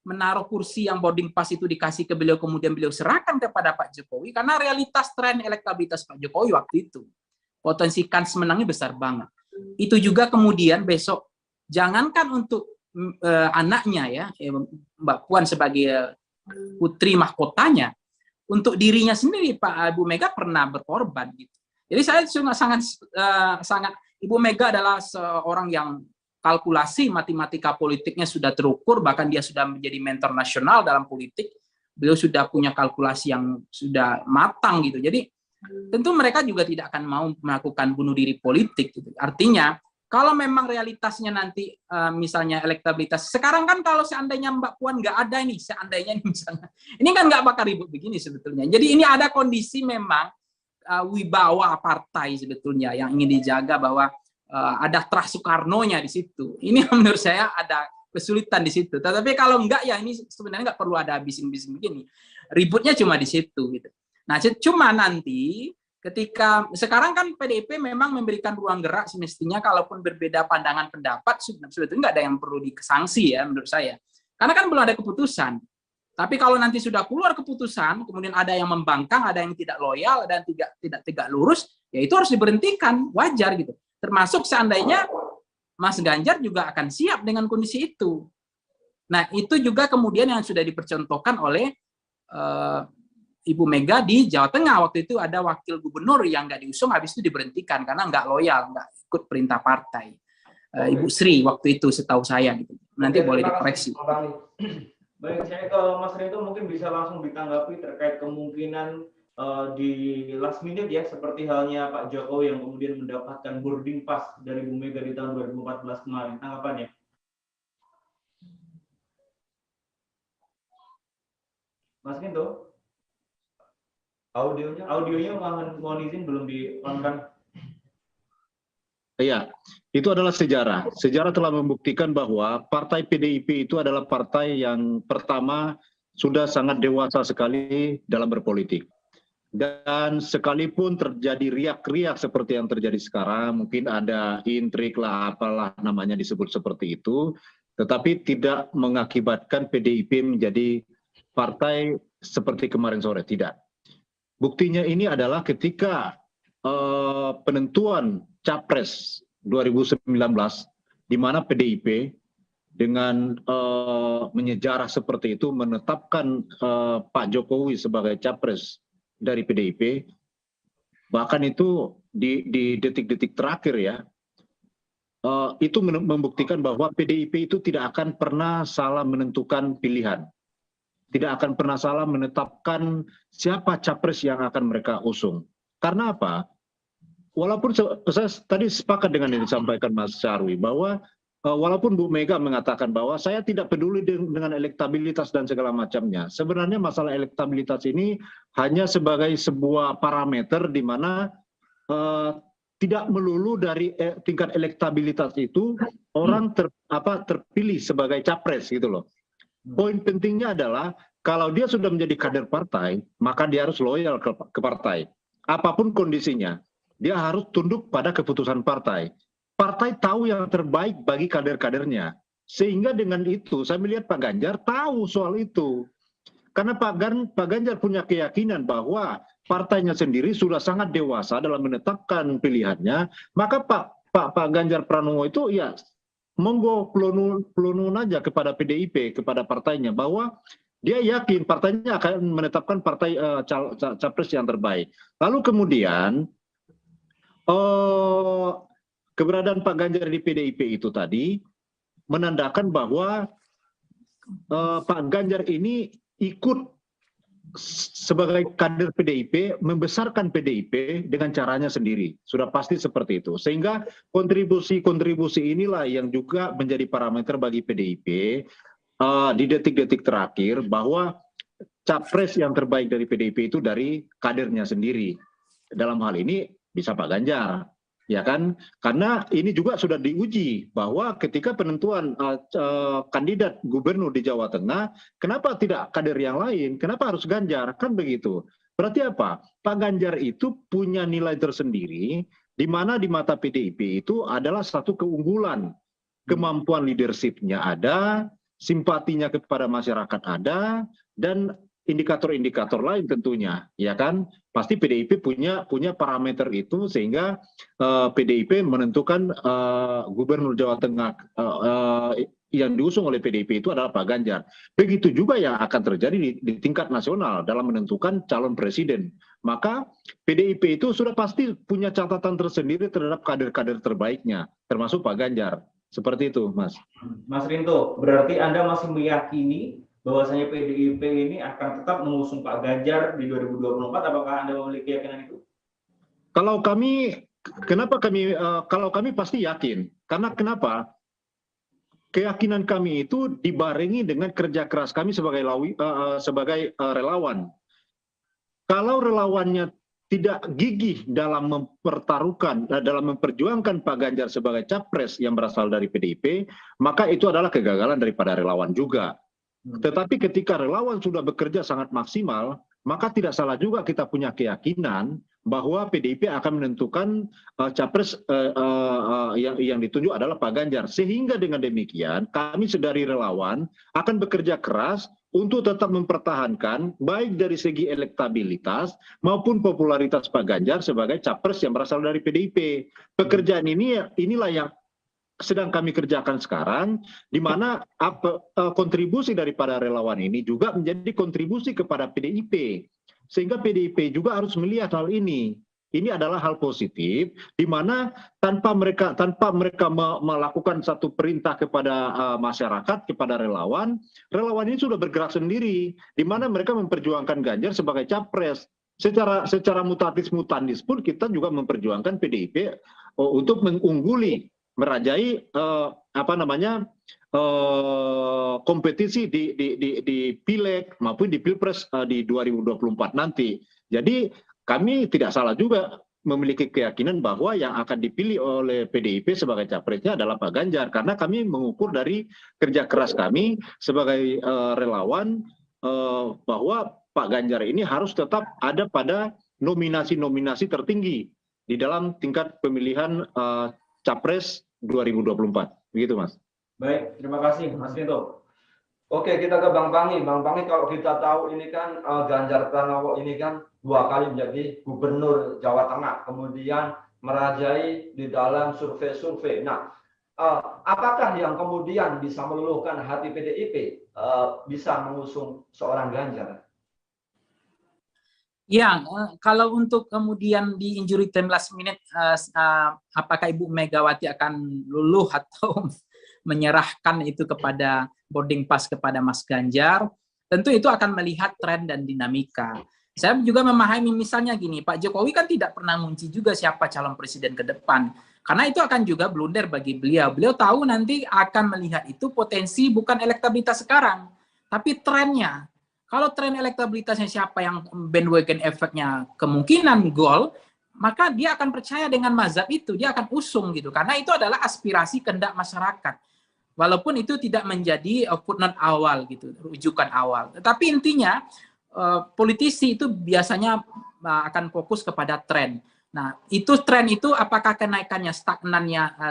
menaruh kursi yang boarding pass itu dikasih ke beliau, kemudian beliau serahkan kepada Pak Jokowi, karena realitas tren elektabilitas Pak Jokowi waktu itu. Potensi kans menangnya besar banget. Itu juga kemudian besok, jangankan untuk anaknya ya, Mbak Puan sebagai putri mahkotanya, untuk dirinya sendiri Pak Ibu Mega pernah berkorban gitu. Jadi saya sangat Ibu Mega adalah seorang yang kalkulasi matematika politiknya sudah terukur, bahkan dia sudah menjadi mentor nasional dalam politik. Beliau sudah punya kalkulasi yang sudah matang gitu. Jadi tentu mereka juga tidak akan mau melakukan bunuh diri politik gitu. Artinya kalau memang realitasnya nanti misalnya elektabilitas, sekarang kan kalau seandainya Mbak Puan nggak ada nih, seandainya nih misalnya, ini kan nggak bakal ribut begini sebetulnya. Jadi ini ada kondisi memang wibawa partai sebetulnya yang ingin dijaga, bahwa ada trust Soekarno-nya di situ. Ini menurut saya ada kesulitan di situ. Tetapi kalau enggak ya ini sebenarnya nggak perlu ada bising-bising begini. Ributnya cuma di situ gitu. Nah, cuma nanti ketika sekarang kan PDIP memang memberikan ruang gerak, semestinya kalaupun berbeda pandangan pendapat sebetulnya nggak ada yang perlu disangsi ya menurut saya, karena kan belum ada keputusan. Tapi kalau nanti sudah keluar keputusan, kemudian ada yang membangkang, ada yang tidak loyal, ada yang tidak tegak lurus, ya itu harus diberhentikan, wajar gitu. Termasuk seandainya Mas Ganjar juga akan siap dengan kondisi itu. Nah, itu juga kemudian yang sudah dipercontohkan oleh Ibu Mega di Jawa Tengah. Waktu itu ada wakil gubernur yang nggak diusung, habis itu diberhentikan karena nggak loyal, nggak ikut perintah partai. Ibu Sri waktu itu setahu saya gitu. Nanti boleh dikoreksi. Baik, saya ke Mas Reto mungkin bisa langsung ditanggapi terkait kemungkinan di last minute ya, seperti halnya Pak Jokowi yang kemudian mendapatkan boarding pass dari Bu Mega di tahun 2014 kemarin. Tanggapannya? Mas Kinto? Audionya mohon izin belum di-on-kan. Iya, itu adalah sejarah. Sejarah telah membuktikan bahwa partai PDIP itu adalah partai yang pertama sudah sangat dewasa sekali dalam berpolitik. Dan sekalipun terjadi riak-riak seperti yang terjadi sekarang, mungkin ada intrik lah, apalah namanya disebut seperti itu, tetapi tidak mengakibatkan PDIP menjadi partai seperti kemarin sore, tidak. Buktinya ini adalah ketika penentuan Capres 2019, di mana PDIP dengan menyejarah seperti itu menetapkan Pak Jokowi sebagai capres dari PDIP, bahkan itu di detik-detik terakhir ya, itu membuktikan bahwa PDIP itu tidak akan pernah salah menentukan pilihan, tidak akan pernah salah menetapkan siapa capres yang akan mereka usung. Karena apa? Walaupun saya tadi sepakat dengan yang disampaikan Mas Nyarwi bahwa walaupun Bu Mega mengatakan bahwa saya tidak peduli dengan elektabilitas dan segala macamnya, sebenarnya masalah elektabilitas ini hanya sebagai sebuah parameter di mana tidak melulu dari tingkat elektabilitas itu orang terpilih sebagai capres gitu loh. Poin pentingnya adalah kalau dia sudah menjadi kader partai, maka dia harus loyal ke partai. Apapun kondisinya, dia harus tunduk pada keputusan partai. Partai tahu yang terbaik bagi kader-kadernya. Sehingga dengan itu saya melihat Pak Ganjar tahu soal itu. Karena Pak Ganjar punya keyakinan bahwa partainya sendiri sudah sangat dewasa dalam menetapkan pilihannya, maka Pak Ganjar Pranowo itu ya monggo pelunun aja kepada PDIP, kepada partainya, bahwa dia yakin partainya akan menetapkan partai capres yang terbaik. Lalu kemudian keberadaan Pak Ganjar di PDIP itu tadi menandakan bahwa Pak Ganjar ini ikut sebagai kader PDIP, membesarkan PDIP dengan caranya sendiri. Sudah pasti seperti itu. Sehingga kontribusi-kontribusi inilah yang juga menjadi parameter bagi PDIP di detik-detik terakhir bahwa capres yang terbaik dari PDIP itu dari kadernya sendiri. Dalam hal ini bisa Pak Ganjar. Ya kan, karena ini juga sudah diuji bahwa ketika penentuan kandidat gubernur di Jawa Tengah, kenapa tidak kader yang lain? Kenapa harus Ganjar? Kan begitu. Berarti apa? Pak Ganjar itu punya nilai tersendiri, di mana di mata PDIP itu adalah satu keunggulan. Kemampuan leadership-nya ada, simpatinya kepada masyarakat ada, dan indikator-indikator lain tentunya, ya kan? Pasti PDIP punya parameter itu sehingga PDIP menentukan gubernur Jawa Tengah yang diusung oleh PDIP itu adalah Pak Ganjar. Begitu juga yang akan terjadi di tingkat nasional dalam menentukan calon presiden. Maka PDIP itu sudah pasti punya catatan tersendiri terhadap kader-kader terbaiknya, termasuk Pak Ganjar. Seperti itu, Mas. Mas Rinto, berarti Anda masih meyakini bahwasanya PDIP ini akan tetap mengusung Pak Ganjar di 2024, apakah Anda memiliki keyakinan itu? Kalau kami pasti yakin. Karena kenapa? Keyakinan kami itu dibarengi dengan kerja keras kami sebagai relawan. Kalau relawannya tidak gigih dalam memperjuangkan Pak Ganjar sebagai capres yang berasal dari PDIP, maka itu adalah kegagalan daripada relawan juga. Tetapi ketika relawan sudah bekerja sangat maksimal, maka tidak salah juga kita punya keyakinan bahwa PDIP akan menentukan capres yang ditunjuk adalah Pak Ganjar. Sehingga dengan demikian, kami sedari relawan akan bekerja keras untuk tetap mempertahankan baik dari segi elektabilitas maupun popularitas Pak Ganjar sebagai capres yang berasal dari PDIP. Pekerjaan inilah yang sedang kami kerjakan sekarang, di mana kontribusi daripada relawan ini juga menjadi kontribusi kepada PDIP. Sehingga PDIP juga harus melihat hal ini. Ini adalah hal positif, di mana tanpa mereka melakukan satu perintah kepada masyarakat, kepada relawan ini sudah bergerak sendiri, di mana mereka memperjuangkan Ganjar sebagai capres. Secara mutatis mutandis pun kita juga memperjuangkan PDIP untuk mengungguli, merajai kompetisi di Pileg maupun di Pilpres di 2024 nanti. Jadi kami tidak salah juga memiliki keyakinan bahwa yang akan dipilih oleh PDIP sebagai capresnya adalah Pak Ganjar, karena kami mengukur dari kerja keras kami sebagai relawan bahwa Pak Ganjar ini harus tetap ada pada nominasi-nominasi tertinggi di dalam tingkat pemilihan Capres 2024. Begitu, Mas. Baik, terima kasih Mas Rinto. Oke, kita ke Bang Pangi. Bang Pangi, kalau kita tahu ini kan Ganjar Pranowo ini kan 2 kali menjadi gubernur Jawa Tengah, kemudian merajai di dalam survei-survei. Nah, apakah yang kemudian bisa meluluhkan hati PDIP bisa mengusung seorang Ganjar? Ya, kalau untuk kemudian di injury time last minute, apakah Ibu Megawati akan luluh atau menyerahkan itu kepada boarding pass kepada Mas Ganjar, tentu itu akan melihat tren dan dinamika. Saya juga memahami misalnya gini, Pak Jokowi kan tidak pernah ngunci juga siapa calon presiden ke depan. Karena itu akan juga blunder bagi beliau. Beliau tahu nanti akan melihat itu potensi bukan elektabilitas sekarang, tapi trennya. Kalau tren elektabilitasnya siapa yang bandwagon efeknya kemungkinan gol, maka dia akan percaya dengan mazhab itu, dia akan usung gitu. Karena itu adalah aspirasi kehendak masyarakat. Walaupun itu tidak menjadi footnote awal gitu, rujukan awal. Tetapi intinya politisi itu biasanya akan fokus kepada tren. Nah, itu tren itu apakah kenaikannya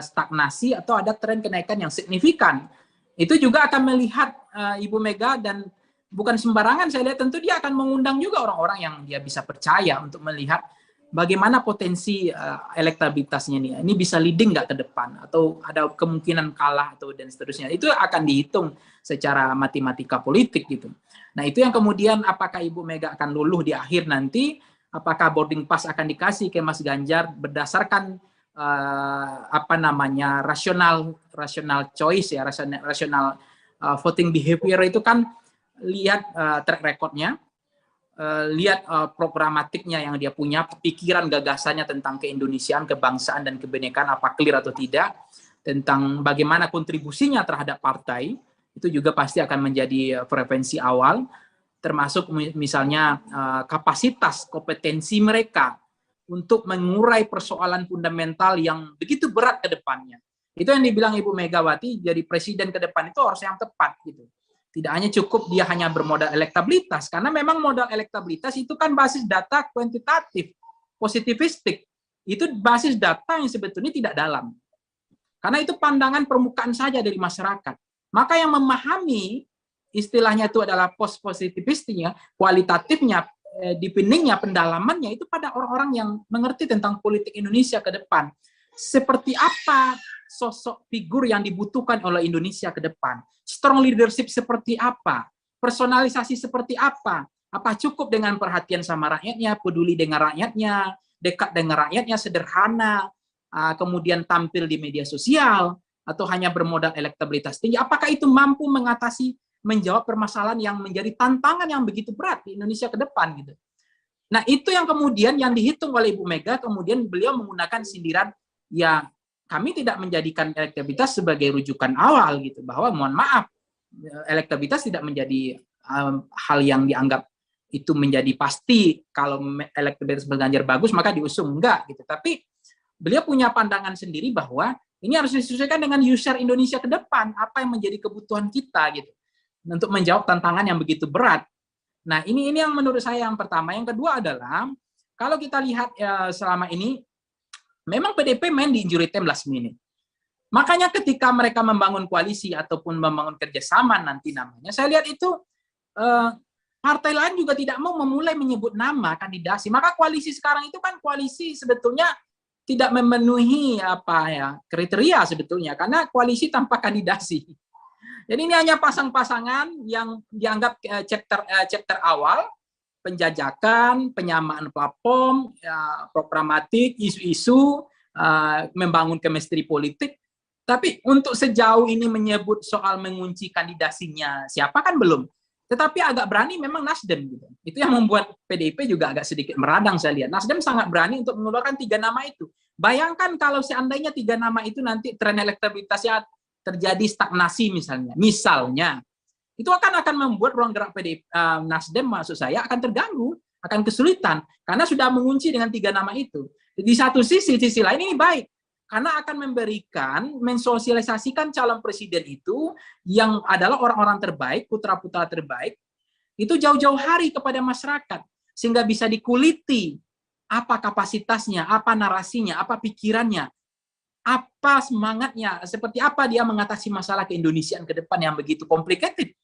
stagnasi atau ada tren kenaikan yang signifikan. Itu juga akan melihat Ibu Mega, dan bukan sembarangan saya lihat, tentu dia akan mengundang juga orang-orang yang dia bisa percaya untuk melihat bagaimana potensi elektabilitasnya ini. Ini bisa leading nggak ke depan atau ada kemungkinan kalah atau dan seterusnya. Itu akan dihitung secara matematika politik gitu. Nah, itu yang kemudian apakah Ibu Mega akan luluh di akhir nanti, apakah boarding pass akan dikasih ke Mas Ganjar berdasarkan rational choice ya, rational voting behavior itu kan lihat track recordnya, lihat programatiknya yang dia punya, pikiran gagasannya tentang keindonesiaan, kebangsaan dan kebinekaan apa clear atau tidak, tentang bagaimana kontribusinya terhadap partai, itu juga pasti akan menjadi preferensi awal, termasuk misalnya kapasitas, kompetensi mereka untuk mengurai persoalan fundamental yang begitu berat ke depannya. Itu yang dibilang Ibu Megawati, jadi presiden ke depan itu harus yang tepat gitu. Tidak hanya cukup dia hanya bermodal elektabilitas, karena memang modal elektabilitas itu kan basis data kuantitatif, positivistik. Itu basis data yang sebetulnya tidak dalam. Karena itu pandangan permukaan saja dari masyarakat. Maka yang memahami istilahnya itu adalah positivistiknya, kualitatifnya, deepeningnya, pendalamannya itu pada orang-orang yang mengerti tentang politik Indonesia ke depan. Seperti apa sosok figur yang dibutuhkan oleh Indonesia ke depan? Strong leadership seperti apa? Personalisasi seperti apa? Apa cukup dengan perhatian sama rakyatnya, peduli dengan rakyatnya, dekat dengan rakyatnya, sederhana, kemudian tampil di media sosial, atau hanya bermodal elektabilitas tinggi? Apakah itu mampu menjawab permasalahan yang menjadi tantangan yang begitu berat di Indonesia ke depan gitu. Nah, itu yang kemudian yang dihitung oleh Ibu Mega, kemudian beliau menggunakan sindiran, ya kami tidak menjadikan elektabilitas sebagai rujukan awal gitu, bahwa mohon maaf, elektabilitas tidak menjadi hal yang dianggap itu menjadi pasti kalau elektabilitas Ganjar bagus maka diusung, enggak gitu. Tapi beliau punya pandangan sendiri bahwa ini harus disesuaikan dengan user Indonesia ke depan, apa yang menjadi kebutuhan kita gitu, untuk menjawab tantangan yang begitu berat. Nah, ini yang menurut saya yang pertama. Yang kedua adalah, kalau kita lihat selama ini, memang PDIP main di injury time last minute. Makanya ketika mereka membangun koalisi ataupun membangun kerjasama nanti namanya, saya lihat itu partai lain juga tidak mau memulai menyebut nama kandidasi. Maka koalisi sekarang itu kan koalisi sebetulnya tidak memenuhi kriteria sebetulnya, karena koalisi tanpa kandidasi. Jadi ini hanya pasang-pasangan yang dianggap chapter awal, penjajakan, penyamaan platform, programatik, isu-isu, membangun chemistry politik. Tapi untuk sejauh ini menyebut soal mengunci kandidasinya siapa kan belum. Tetapi agak berani memang Nasdem gitu. Itu yang membuat PDIP juga agak sedikit meradang saya lihat. Nasdem sangat berani untuk mengeluarkan 3 nama itu. Bayangkan kalau seandainya 3 nama itu nanti tren elektabilitasnya terjadi stagnasi misalnya, itu akan membuat ruang gerak Nasdem maksud saya akan terganggu, akan kesulitan karena sudah mengunci dengan 3 nama itu. Di satu sisi lain ini baik karena akan mensosialisasikan calon presiden itu yang adalah orang-orang terbaik, putra-putra terbaik itu jauh-jauh hari kepada masyarakat sehingga bisa dikuliti apa kapasitasnya, apa narasinya, apa pikirannya, apa semangatnya, seperti apa dia mengatasi masalah keindonesiaan ke depan yang begitu complicated.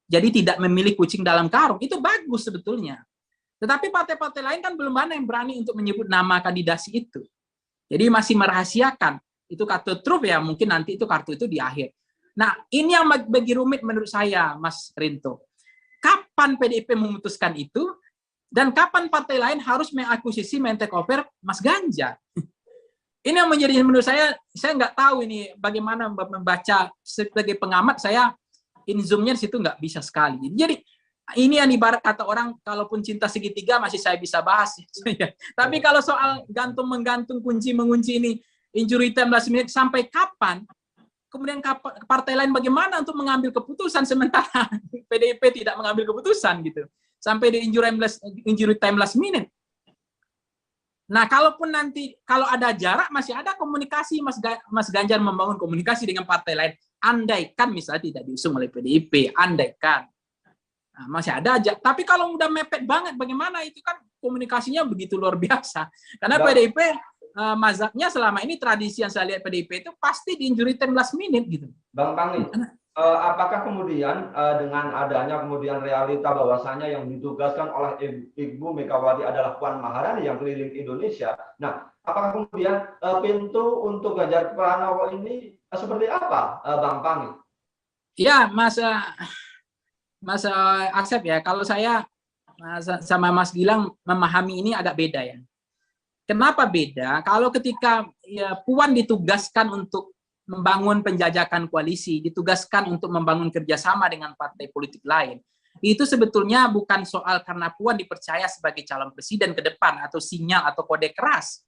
Jadi tidak memilih kucing dalam karung, itu bagus sebetulnya. Tetapi partai-partai lain kan belum ada yang berani untuk menyebut nama kandidasi itu. Jadi masih merahasiakan. itu kartu truf ya mungkin nanti itu kartu itu di akhir. Nah, ini yang bagi rumit menurut saya, Mas Rinto. Kapan PDIP memutuskan itu, dan kapan partai lain harus mengakuisisi, men-take over Mas Ganjar? Ini yang menjadi menurut saya nggak tahu ini bagaimana membaca sebagai pengamat, saya in zoom-nya di situ nggak bisa sekali. Jadi ini yang ibarat kata orang, kalaupun cinta segitiga masih saya bisa bahas. Tapi kalau soal gantung-menggantung, kunci-mengunci ini, injury time last minute, sampai kapan? Kemudian partai lain bagaimana untuk mengambil keputusan sementara PDIP tidak mengambil keputusan gitu. Sampai di injury time last minute. Nah, kalaupun nanti, kalau ada jarak, masih ada komunikasi, Mas Ganjar membangun komunikasi dengan partai lain. Andaikan misalnya tidak diusung oleh PDIP, andaikan. Nah, masih ada aja. Tapi kalau udah mepet banget, bagaimana itu kan komunikasinya begitu luar biasa. Karena PDIP, mazhabnya selama ini tradisi yang saya lihat PDIP itu pasti di injury time last minute gitu. Bang Pangi, apakah kemudian dengan adanya kemudian realita bahwasanya yang ditugaskan oleh Ibu Megawati adalah Puan Maharani yang keliling Indonesia. Nah, apakah kemudian pintu untuk Ganjar Pranowo ini seperti apa, Bang Pangi? Ya, Mas Asep ya, kalau saya sama Mas Gilang memahami ini agak beda ya. Kenapa beda? Kalau ketika ya, Puan ditugaskan untuk membangun penjajakan koalisi, ditugaskan untuk membangun kerjasama dengan partai politik lain, itu sebetulnya bukan soal karena Puan dipercaya sebagai calon presiden ke depan atau sinyal atau kode keras.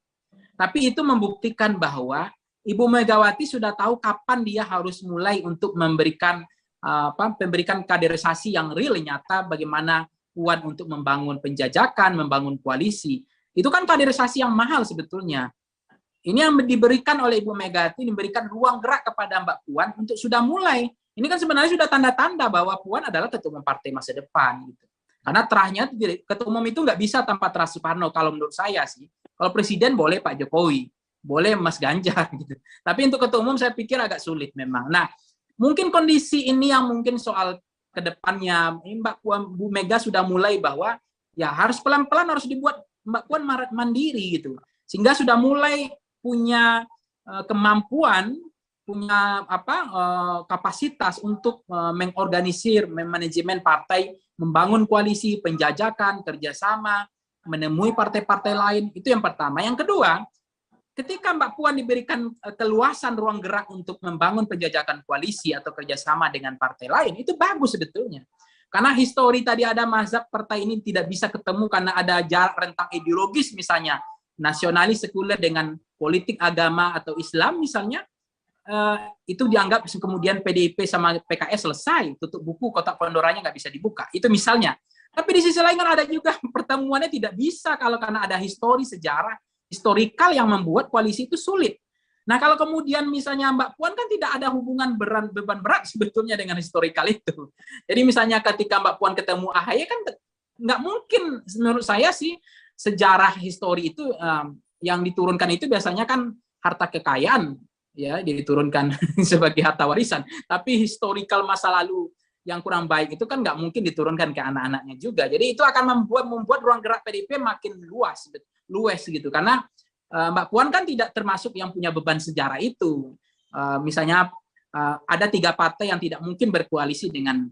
Tapi itu membuktikan bahwa Ibu Megawati sudah tahu kapan dia harus mulai untuk memberikan kaderisasi yang real, nyata, bagaimana Puan untuk membangun penjajakan, membangun koalisi. Itu kan kaderisasi yang mahal sebetulnya. Ini yang diberikan oleh Ibu Megawati, diberikan ruang gerak kepada Mbak Puan untuk sudah mulai. Ini kan sebenarnya sudah tanda-tanda bahwa Puan adalah ketua umum partai masa depan. Gitu. Karena terahnya ketua umum itu nggak bisa tanpa terah Soekarno, kalau menurut saya sih. Kalau presiden boleh Pak Jokowi, boleh Mas Ganjar. Gitu. Tapi untuk ketua umum saya pikir agak sulit memang. Nah, mungkin kondisi ini yang mungkin soal kedepannya, Mbak Puan, Bu Mega sudah mulai bahwa ya harus pelan-pelan harus dibuat Mbak Puan mandiri gitu, sehingga sudah mulai punya kemampuan, punya kapasitas untuk mengorganisir manajemen partai, membangun koalisi, penjajakan, kerjasama, menemui partai-partai lain. Itu yang pertama. Yang kedua, ketika Mbak Puan diberikan keluasan ruang gerak untuk membangun penjajakan koalisi atau kerjasama dengan partai lain, itu bagus sebetulnya. Karena histori tadi ada mazhab partai ini tidak bisa ketemu karena ada jarak rentang ideologis misalnya, nasionalis sekuler dengan politik agama atau Islam misalnya, itu dianggap kemudian PDIP sama PKS selesai, tutup buku, kotak Pandoranya nggak bisa dibuka. Itu misalnya. Tapi di sisi lain kan ada juga pertemuannya tidak bisa kalau karena ada histori, sejarah, historikal yang membuat koalisi itu sulit. Nah, kalau kemudian misalnya Mbak Puan kan tidak ada hubungan beban berat sebetulnya dengan historikal itu. Jadi misalnya ketika Mbak Puan ketemu AHY kan nggak mungkin, menurut saya sih, sejarah histori itu yang diturunkan itu biasanya kan harta kekayaan, ya diturunkan sebagai harta warisan. Tapi historikal masa lalu yang kurang baik itu kan nggak mungkin diturunkan ke anak-anaknya juga. Jadi itu akan membuat ruang gerak PDIP makin luas gitu. Karena Mbak Puan kan tidak termasuk yang punya beban sejarah itu. Misalnya ada 3 partai yang tidak mungkin berkoalisi dengan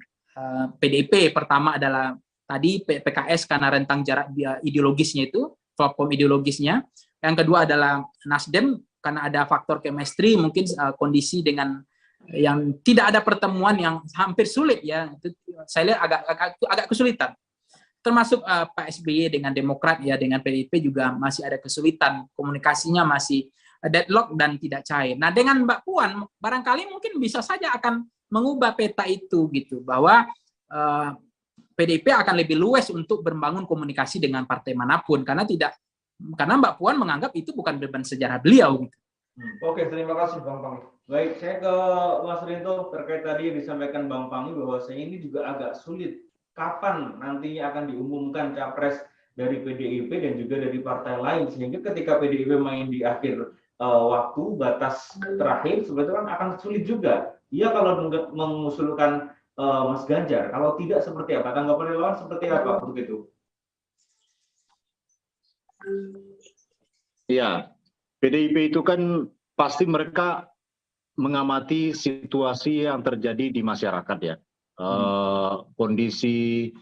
PDIP. Pertama adalah tadi PKS karena rentang jarak ideologisnya itu, platform ideologisnya. Yang kedua adalah Nasdem karena ada faktor chemistry, mungkin kondisi dengan yang tidak ada pertemuan yang hampir sulit ya. Itu saya lihat agak kesulitan. Termasuk Pak SBY dengan Demokrat ya, dengan PDIP juga masih ada kesulitan, komunikasinya masih deadlock dan tidak cair. Nah, dengan Mbak Puan barangkali mungkin bisa saja akan mengubah peta itu gitu, bahwa PDIP akan lebih luas untuk membangun komunikasi dengan partai manapun karena Mbak Puan menganggap itu bukan beban sejarah beliau gitu. Oke, terima kasih Bang Pangi. Baik, saya ke Mas Rinto terkait tadi yang disampaikan Bang Pangi bahwa ini juga agak sulit. Kapan nantinya akan diumumkan capres dari PDIP dan juga dari partai lain, sehingga ketika PDIP main di akhir waktu batas terakhir sebetulnya akan sulit juga. Iya kalau mengusulkan Mas Ganjar, kalau tidak seperti apa? Tanggapan relawan seperti apa untuk itu? Ya, PDIP itu kan pasti mereka mengamati situasi yang terjadi di masyarakat ya, kondisi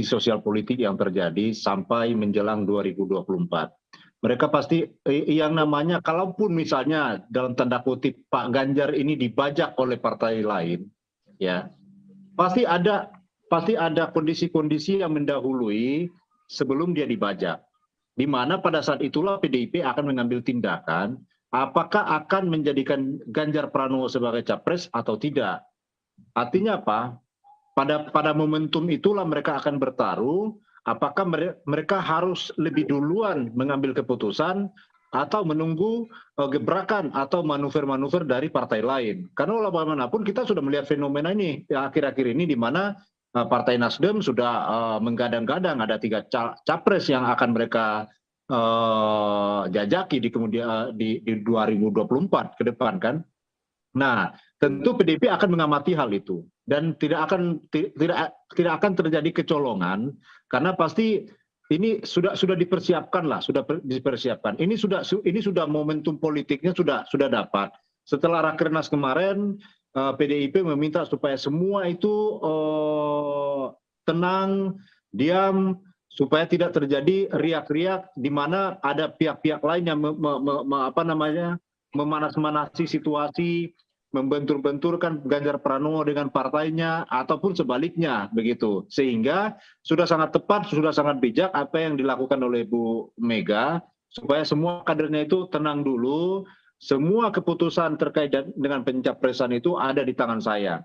sosial politik yang terjadi sampai menjelang 2024. Mereka pasti yang namanya, kalaupun misalnya dalam tanda kutip Pak Ganjar ini dibajak oleh partai lain, ya pasti ada kondisi-kondisi yang mendahului sebelum dia dibajak, di mana pada saat itulah PDIP akan mengambil tindakan apakah akan menjadikan Ganjar Pranowo sebagai capres atau tidak. Artinya apa? Pada momentum itulah mereka akan bertaruh. Apakah mereka harus lebih duluan mengambil keputusan atau menunggu gebrakan atau manuver-manuver dari partai lain? Karena bagaimanapun kita sudah melihat fenomena ini akhir-akhir ini, di mana Partai Nasdem sudah menggadang-gadang ada 3 capres yang akan mereka jajaki di 2024 ke depan kan. Nah, tentu PDIP akan mengamati hal itu dan tidak akan terjadi kecolongan, karena pasti ini sudah dipersiapkan lah, Ini sudah momentum politiknya sudah dapat. Setelah Rakernas kemarin, PDIP meminta supaya semua itu tenang, diam, supaya tidak terjadi riak-riak di mana ada pihak-pihak lain yang memanas-manasi situasi, membentur-benturkan Ganjar Pranowo dengan partainya, ataupun sebaliknya begitu. Sehingga sudah sangat tepat, sudah sangat bijak apa yang dilakukan oleh Bu Mega, supaya semua kadernya itu tenang dulu, semua keputusan terkait dengan pencapresan itu ada di tangan saya.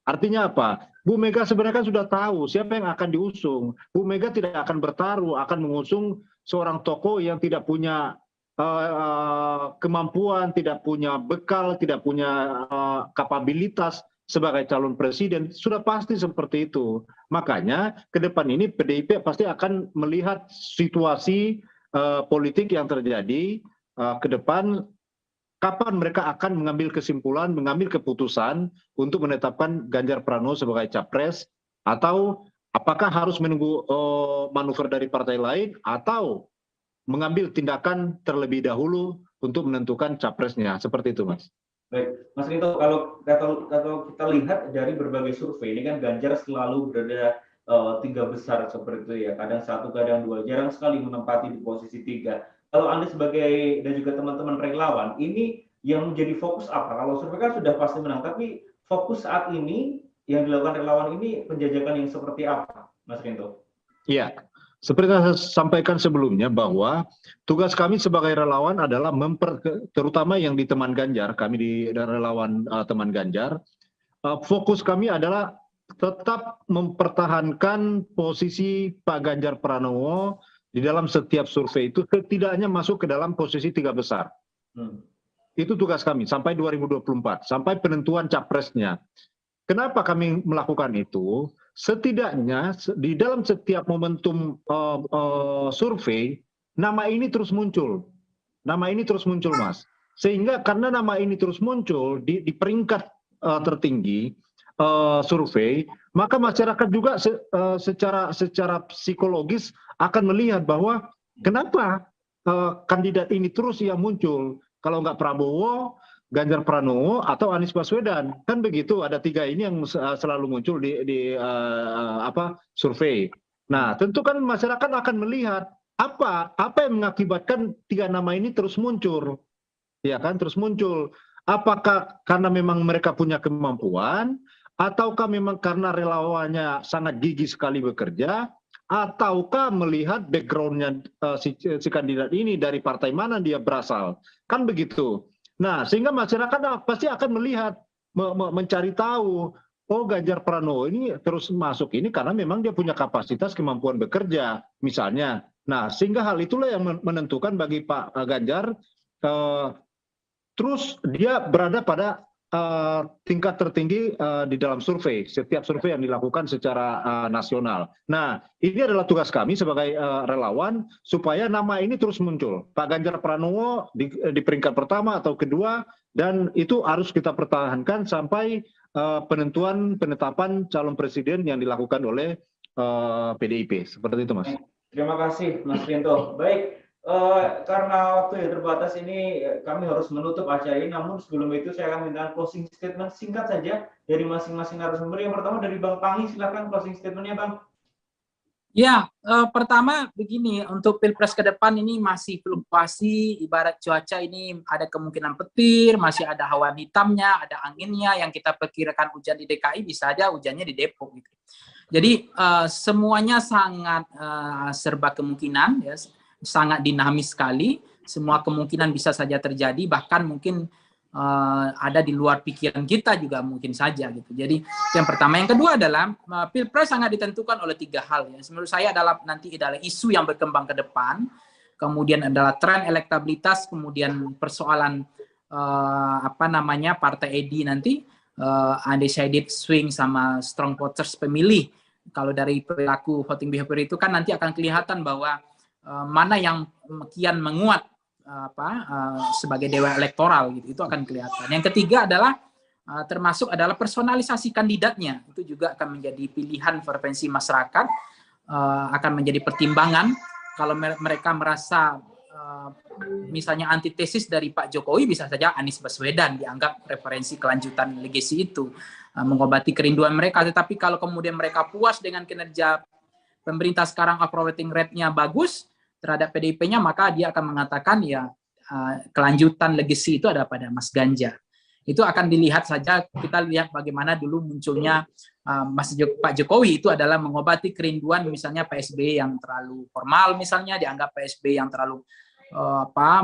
Artinya apa? Bu Mega sebenarnya kan sudah tahu siapa yang akan diusung. Bu Mega tidak akan bertaruh, akan mengusung seorang tokoh yang tidak punya kemampuan, tidak punya bekal, tidak punya kapabilitas sebagai calon presiden. Sudah pasti seperti itu. Makanya ke depan ini PDIP pasti akan melihat situasi politik yang terjadi ke depan, kapan mereka akan mengambil kesimpulan, mengambil keputusan untuk menetapkan Ganjar Pranowo sebagai capres, atau apakah harus menunggu manuver dari partai lain, atau mengambil tindakan terlebih dahulu untuk menentukan capresnya. Seperti itu, Mas. Baik, Mas Rinto, kalau kita lihat dari berbagai survei, ini kan Ganjar selalu berada 3 besar seperti itu ya, kadang 1, kadang 2, jarang sekali menempati di posisi 3. Kalau Anda sebagai, dan juga teman-teman relawan, ini yang menjadi fokus apa? Kalau survei kan sudah pasti menang, tapi fokus saat ini yang dilakukan relawan ini penjajakan yang seperti apa, Mas Rinto? Iya, seperti yang saya sampaikan sebelumnya, bahwa tugas kami sebagai relawan adalah terutama yang di teman Ganjar, kami di relawan teman Ganjar, fokus kami adalah tetap mempertahankan posisi Pak Ganjar Pranowo di dalam setiap survei itu setidaknya masuk ke dalam posisi 3 besar. Itu tugas kami sampai 2024, sampai penentuan capresnya. Kenapa kami melakukan itu? Setidaknya di dalam setiap momentum survei, nama ini terus muncul. Nama ini terus muncul, Mas. Sehingga karena nama ini terus muncul di peringkat tertinggi survei, maka masyarakat juga secara psikologis akan melihat bahwa kenapa kandidat ini terus yang muncul. Kalau nggak Prabowo, Ganjar Pranowo, atau Anies Baswedan, kan begitu. Ada 3 ini yang selalu muncul di survei. Nah, tentu kan masyarakat akan melihat apa yang mengakibatkan 3 nama ini terus muncul, ya kan, terus muncul. Apakah karena memang mereka punya kemampuan, ataukah memang karena relawannya sangat gigih sekali bekerja, ataukah melihat backgroundnya si kandidat ini dari partai mana dia berasal, kan begitu. Nah, sehingga masyarakat pasti akan melihat, mencari tahu, oh Ganjar Pranowo ini terus masuk ini karena memang dia punya kapasitas kemampuan bekerja, misalnya. Nah, sehingga hal itulah yang menentukan bagi Pak Ganjar, terus dia berada pada tingkat tertinggi di dalam survei, setiap survei yang dilakukan secara nasional. Nah, ini adalah tugas kami sebagai relawan supaya nama ini terus muncul. Pak Ganjar Pranowo di peringkat pertama atau kedua, dan itu harus kita pertahankan sampai penetapan calon presiden yang dilakukan oleh PDIP. Seperti itu, Mas. Terima kasih, Mas Rinto. Baik, Karena waktu yang terbatas ini kami harus menutup acara ini. Namun sebelum itu saya akan minta closing statement singkat saja dari masing-masing narasumber. Yang pertama dari Bang Pangi, silakan closing statementnya Bang. Ya, pertama begini, untuk Pilpres ke depan ini masih fluktuasi, ibarat cuaca ini ada kemungkinan petir, masih ada hawa hitamnya, ada anginnya, yang kita perkirakan hujan di DKI bisa aja hujannya di Depok gitu. Jadi semuanya sangat serba kemungkinan, ya, sangat dinamis sekali, semua kemungkinan bisa saja terjadi, bahkan mungkin ada di luar pikiran kita juga mungkin saja gitu. Jadi yang pertama, yang kedua adalah Pilpres sangat ditentukan oleh 3 hal ya. Menurut saya adalah isu yang berkembang ke depan, kemudian adalah tren elektabilitas, kemudian persoalan partai EDI nanti undecided swing sama strong voters pemilih. Kalau dari perilaku voting behavior itu kan nanti akan kelihatan bahwa mana yang kian menguat sebagai dewa elektoral gitu, itu akan kelihatan. Yang ketiga adalah termasuk adalah personalisasi kandidatnya, itu juga akan menjadi pilihan preferensi masyarakat, akan menjadi pertimbangan. Kalau mereka merasa misalnya antitesis dari Pak Jokowi, bisa saja Anies Baswedan dianggap referensi kelanjutan legasi itu, mengobati kerinduan mereka. Tetapi kalau kemudian mereka puas dengan kinerja pemerintah sekarang, approval rating rate-nya bagus terhadap PDIP-nya, maka dia akan mengatakan ya kelanjutan legacy itu ada pada Mas Ganjar. Itu akan dilihat saja, kita lihat bagaimana dulu munculnya Pak Jokowi itu adalah mengobati kerinduan misalnya Pak SBY yang terlalu formal, misalnya dianggap Pak SBY yang terlalu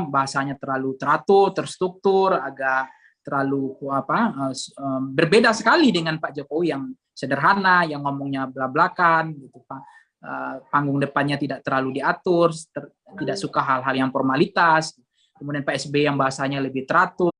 bahasanya terlalu teratur, terstruktur, agak terlalu berbeda sekali dengan Pak Jokowi yang sederhana, yang ngomongnya belak-belakan gitu Pak. Panggung depannya tidak terlalu diatur, tidak suka hal-hal yang formalitas. Kemudian Pak SBY yang bahasanya lebih teratur,